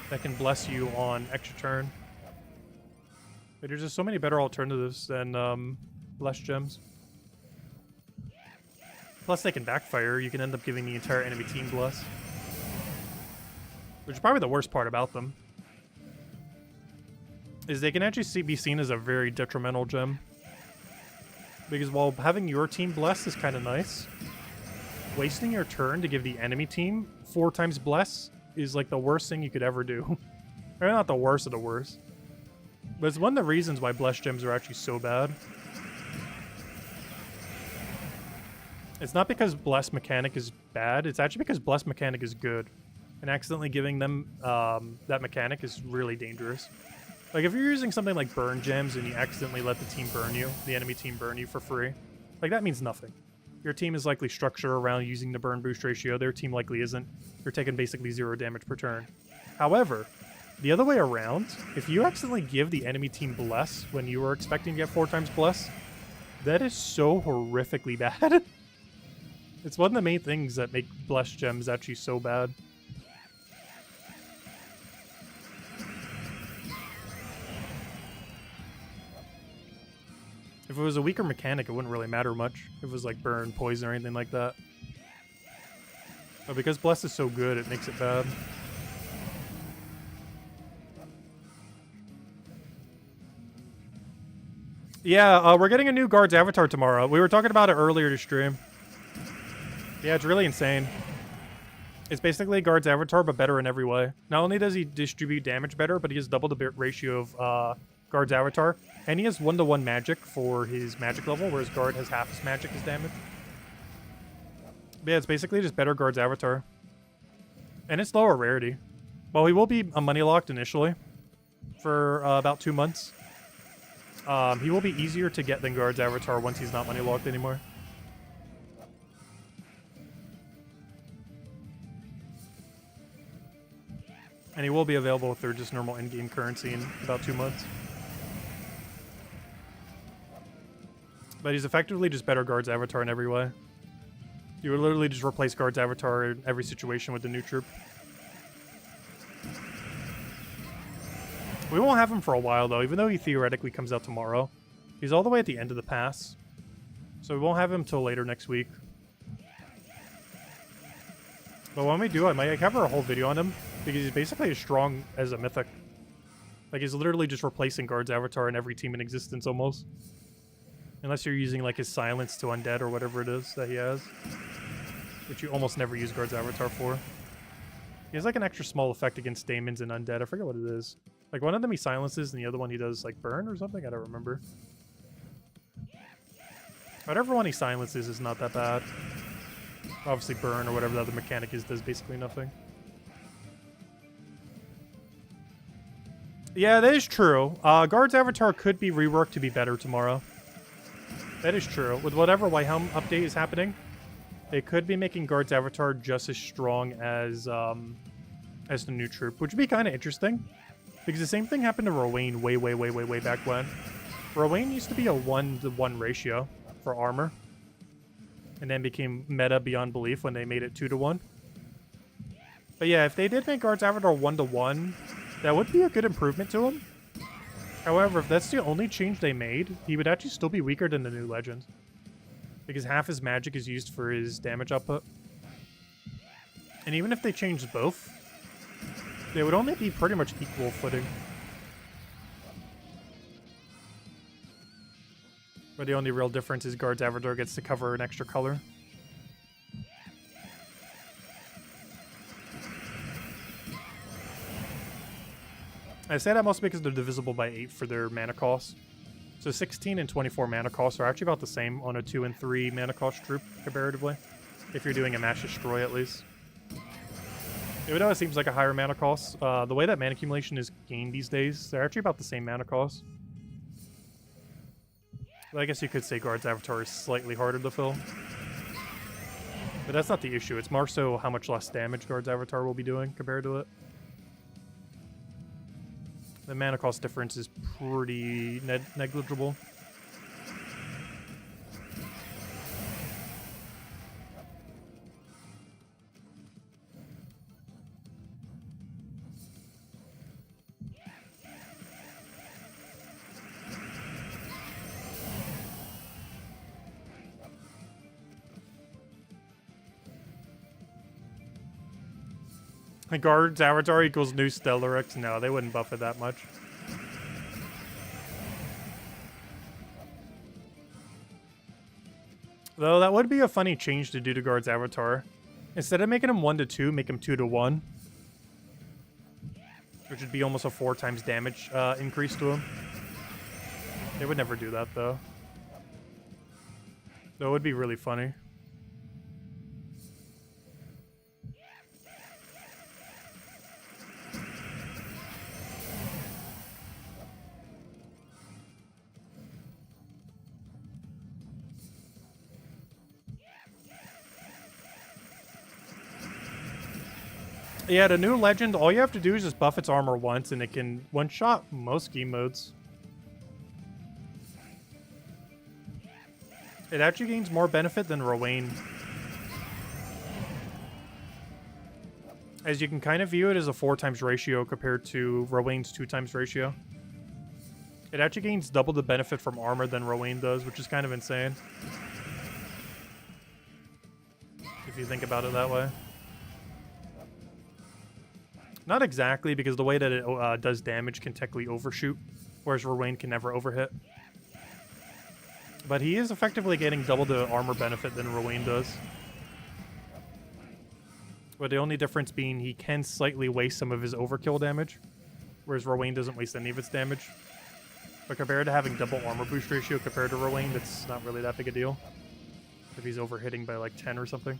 that can bless you on extra turn. But there's just so many better alternatives than Blessed Gems. Plus, they can backfire. You can end up giving the entire enemy team bless, which is probably the worst part about them. Is they can actually be seen as a very detrimental gem. Because while having your team bless is kind of nice, wasting your turn to give the enemy team 4 times bless is like the worst thing you could ever do. Or not the worst of the worst. But it's one of the reasons why Blessed Gems are actually so bad. It's not because Bless mechanic is bad, it's actually because Bless mechanic is good. And accidentally giving them that mechanic is really dangerous. Like, if you're using something like Burn Gems and you accidentally let the team burn you, the enemy team burn you for free, like, that means nothing. Your team is likely structured around using the burn boost ratio. Their team likely isn't. You're taking basically 0 damage per turn. However, the other way around, if you accidentally give the enemy team bless when you were expecting to get 4 times bless, that is so horrifically bad. It's one of the main things that make Blessed Gems actually so bad. If it was a weaker mechanic, it wouldn't really matter much. If it was like burn, poison, or anything like that. But because Bless is so good, it makes it bad. Yeah, we're getting a new Guard's avatar tomorrow. We were talking about it earlier to stream. Yeah, it's really insane. It's basically Guard's avatar, but better in every way. Not only does he distribute damage better, but he has double the bit ratio of Guard's avatar. And he has 1-to-1 magic for his magic level, whereas Guard has half his magic as damage. But yeah, it's basically just better Guard's avatar. And it's lower rarity. Well, he will be money locked initially for about 2 months. He will be easier to get than Guard's avatar once he's not money locked anymore. And he will be available through just normal in-game currency in about 2 months. But he's effectively just better Guard's avatar in every way. You would literally just replace Guard's avatar in every situation with the new troop. We won't have him for a while, though, even though he theoretically comes out tomorrow. He's all the way at the end of the pass. So we won't have him till later next week. But when we do, I might cover a whole video on him, because he's basically as strong as a mythic. Like, he's literally just replacing Guard's avatar in every team in existence, almost. Unless you're using, like, his silence to undead or whatever it is that he has. Which you almost never use Guard's avatar for. He has, like, an extra small effect against daemons and undead. I forget what it is. Like, one of them he silences, and the other one he does, like, burn or something? I don't remember. Whatever one he silences is not that bad. Obviously, burn or whatever the other mechanic is does basically nothing. Yeah, that is true. Guard's avatar could be reworked to be better tomorrow. That is true. With whatever White Helm update is happening, it could be making Guard's avatar just as strong as the new troop, which would be kind of interesting. Because the same thing happened to Rowain way back when. Rowain used to be a 1-to-1 ratio for armor. And then became meta beyond belief when they made it 2-to-1. But yeah, if they did make Guard's avatar 1-to-1, that would be a good improvement to him. However, if that's the only change they made, he would actually still be weaker than the new legend. Because half his magic is used for his damage output. And even if they changed both, they would only be pretty much equal footing. Where the only real difference is Guard's avatar gets to cover an extra color. I say that mostly because they're divisible by 8 for their mana cost. So 16 and 24 mana costs are actually about the same on a 2 and 3 mana cost troop, comparatively. If you're doing a Mass Destroy, at least. Even though it seems like a higher mana cost, the way that mana accumulation is gained these days, they're actually about the same mana cost. But I guess you could say Guard's Avatar is slightly harder to fill. But that's not the issue. It's more so how much less damage Guard's Avatar will be doing compared to it. The mana cost difference is pretty negligible. Guard's Avatar equals new Stellarex? No, they wouldn't buff it that much. Though that would be a funny change to do to Guard's Avatar. Instead of making him 1-2, make him 2-1. Which would be almost a 4 times damage increase to him. They would never do that, though. That would be really funny. Yeah, the new legend, all you have to do is just buff its armor once, and it can one-shot most game modes. It actually gains more benefit than Rowain. As you can kind of view it as a 4 times ratio compared to Rowain's 2 times ratio. It actually gains double the benefit from armor than Rowain does, which is kind of insane. If you think about it that way. Not exactly, because the way that it does damage can technically overshoot, whereas Rowain can never overhit. But he is effectively getting double the armor benefit than Rowain does. But the only difference being he can slightly waste some of his overkill damage, whereas Rowain doesn't waste any of its damage. But compared to having double armor boost ratio compared to Rowain, that's not really that big a deal. If he's overhitting by like 10 or something.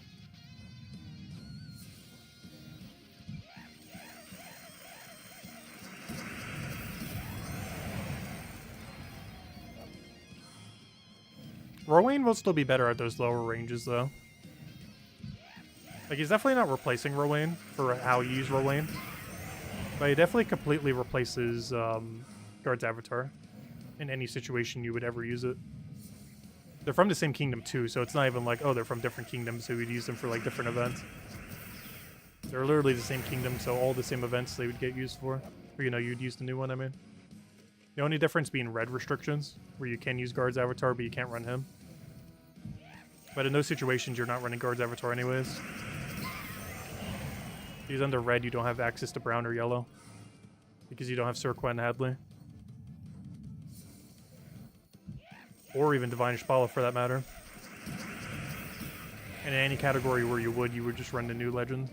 Rowain will still be better at those lower ranges, though. Like, he's definitely not replacing Rowain for how you use Rowain. But he definitely completely replaces Guard's Avatar in any situation you would ever use it. They're from the same kingdom, too, so it's not even like, oh, they're from different kingdoms, so we'd use them for, like, different events. They're literally the same kingdom, so all the same events they would get used for. Or, you know, you'd use the new one, I mean. The only difference being red restrictions, where you can use Guard's Avatar, but you can't run him. But in those situations, you're not running Guard's Avatar anyways. If he's under red, you don't have access to brown or yellow. Because you don't have Surqua and Hadley. Or even Divine Ishbala, for that matter. And in any category where you would just run the new legend.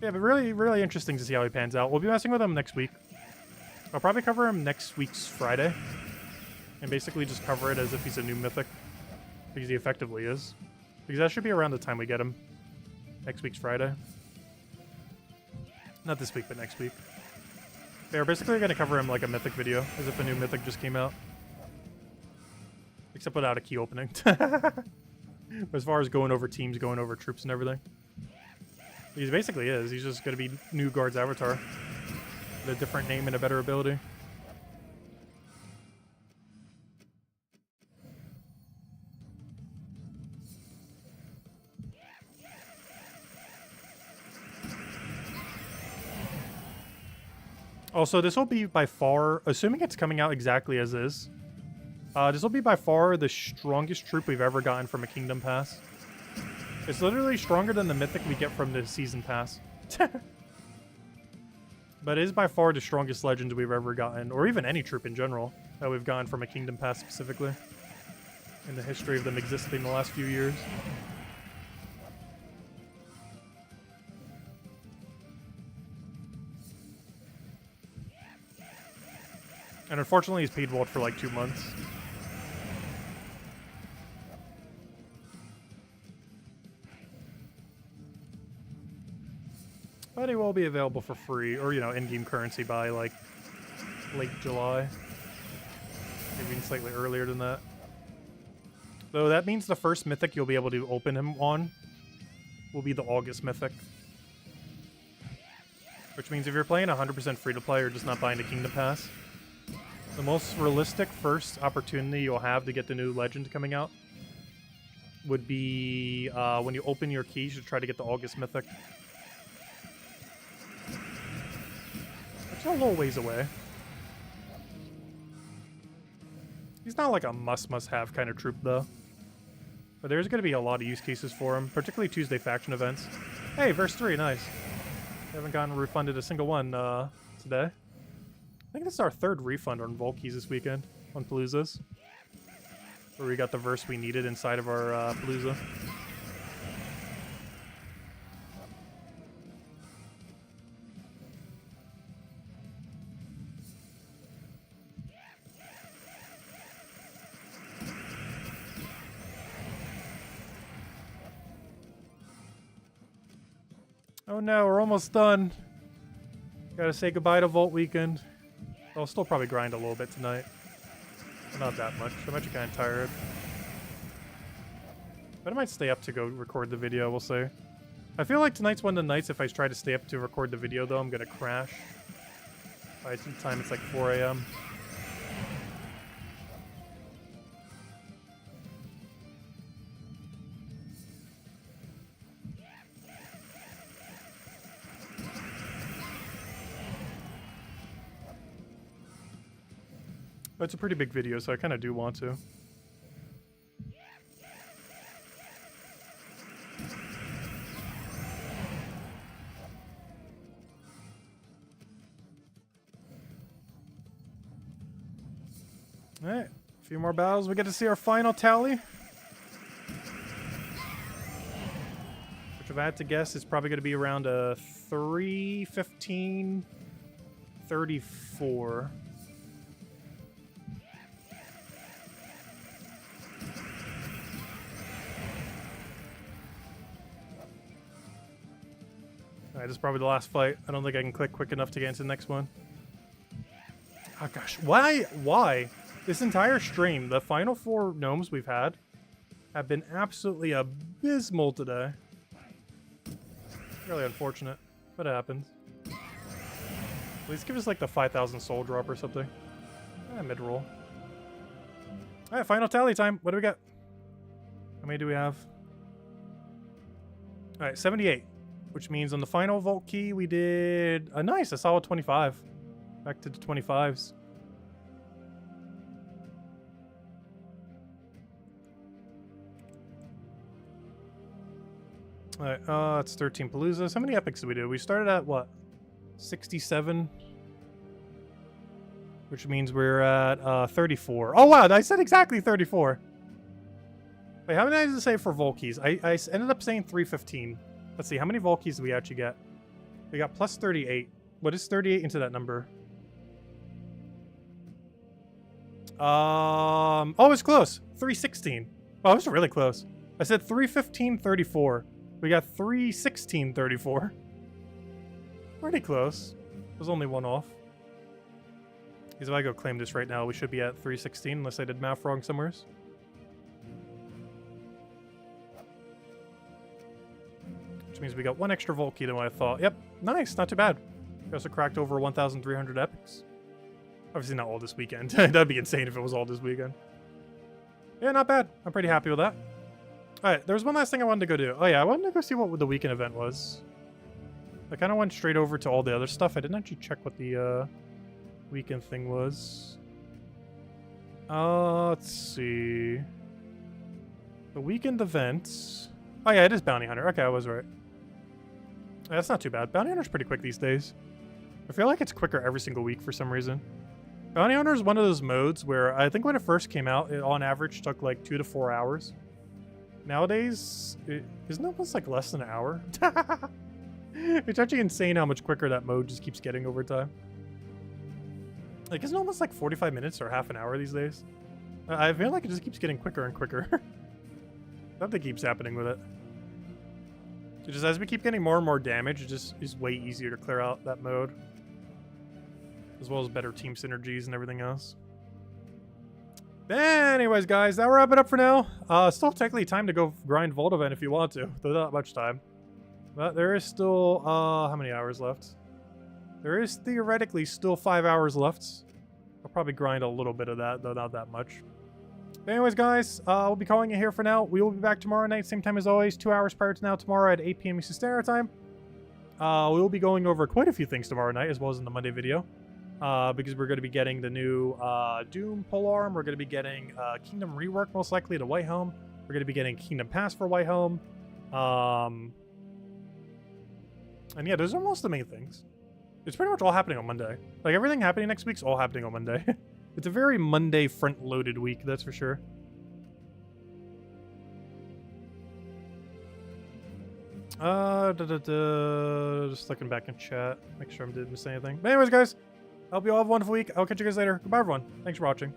Yeah, but really, really interesting to see how he pans out. We'll be messing with him next week. I'll probably cover him next week's Friday. And basically just cover it as if he's a new mythic. Because he effectively is. Because that should be around the time we get him. Next week's Friday. Not this week, but next week. They're basically going to cover him like a mythic video. As if a new mythic just came out. Except without a key opening. As far as going over teams, going over troops and everything. He basically is. He's just going to be new Guard's Avatar. With a different name and a better ability. Also, this will be by far, assuming it's coming out exactly as is, this will be by far the strongest troop we've ever gotten from a Kingdom Pass. It's literally stronger than the Mythic we get from the Season Pass. But it is by far the strongest legend we've ever gotten, or even any troop in general, that we've gotten from a Kingdom Pass specifically. In the history of them existing in the last few years. And unfortunately, he's paid Walt for like 2 months. But it will be available for free, or, you know, in-game currency by, like, late July. Maybe even slightly earlier than that. Though that means the first mythic you'll be able to open him on will be the August mythic. Which means if you're playing 100% free-to-play or just not buying the Kingdom Pass, the most realistic first opportunity you'll have to get the new legend coming out would be when you open your keys to try to get the August mythic. Which is a little ways away. He's not like a must-have kind of troop, though. But there's going to be a lot of use cases for him, particularly Tuesday faction events. Hey, verse 3, nice. Haven't gotten refunded a single one today. I think this is our third refund on Volkeys this weekend, on Paloozas. Where we got the verse we needed inside of our Palooza. Oh no, we're almost done. Gotta say goodbye to Vault Weekend. I'll still probably grind a little bit tonight. But not that much. I'm actually kind of tired. But I might stay up to go record the video, we'll see. I feel like tonight's one of the nights if I try to stay up to record the video, though, I'm gonna crash. By the time it's like 4 a.m. But it's a pretty big video, so I kind of do want to. Alright, a few more battles. We get to see our final tally. Which, if I had to guess, is probably going to be around a 3:15:34. Alright, this is probably the last fight. I don't think I can click quick enough to get into the next one. Oh gosh, why? This entire stream, the final 4 gnomes we've had have been absolutely abysmal today. Really unfortunate, but it happens. At least give us like the 5,000 soul drop or something. Mid-roll. Alright, final tally time. What do we got? How many do we have? Alright, 78. Which means on the final vault key, we did a solid 25. Back to the 25s. Alright, it's 13 Paloozas. How many epics did we do? We started at, what? 67? Which means we're at 34. Oh, wow, I said exactly 34. Wait, how many did I say for Volkeys? I ended up saying 315. Let's see, how many Volkeys do we actually get? We got plus 38. What is 38 into that number? Oh, it's close. 316. Oh, it was really close. I said 315.34. We got 316.34. Pretty close. It was only one off. Because if I go claim this right now, we should be at 316 unless I did math wrong somewhere. Which means we got one extra Volkey than what I thought. Yep, nice, not too bad. We also cracked over 1,300 epics. Obviously not all this weekend. That'd be insane if it was all this weekend. Yeah, not bad. I'm pretty happy with that. Alright, there was one last thing I wanted to go do. Oh yeah, I wanted to go see what the weekend event was. I kind of went straight over to all the other stuff. I didn't actually check what the weekend thing was. Let's see. The weekend events. Oh yeah, it is Bounty Hunter. Okay, I was right. Yeah, that's not too bad. Bounty Hunter's pretty quick these days. I feel like it's quicker every single week for some reason. Bounty Hunter is one of those modes where I think when it first came out, it on average took like 2 to 4 hours. Nowadays, isn't it almost like less than an hour? It's actually insane how much quicker that mode just keeps getting over time. Like, isn't it almost like 45 minutes or half an hour these days? I feel like it just keeps getting quicker and quicker. Something keeps happening with it. Just as we keep getting more and more damage, it just is way easier to clear out that mode. As well as better team synergies and everything else. Anyways, guys, that'll wrap it up for now. Still technically time to go grind Vault Event if you want to, though not much time. But there is still, how many hours left? There is theoretically still 5 hours left. I'll probably grind a little bit of that, though not that much. But anyways, guys, we'll be calling it here for now. We will be back tomorrow night, same time as always, 2 hours prior to now, tomorrow at 8 p.m. Eastern Standard Time. We will be going over quite a few things tomorrow night, as well as in the Monday video. Because we're going to be getting the new Doom polearm. We're going to be getting Kingdom rework, most likely, to White Helm. We're going to be getting Kingdom Pass for White Helm. And yeah, those are most of the main things. It's pretty much all happening on Monday. Like, everything happening next week's all happening on Monday. It's a very Monday front-loaded week, that's for sure. Just looking back in chat. Make sure I didn't miss anything. But anyways, guys, I hope you all have a wonderful week. I'll catch you guys later. Goodbye, everyone. Thanks for watching.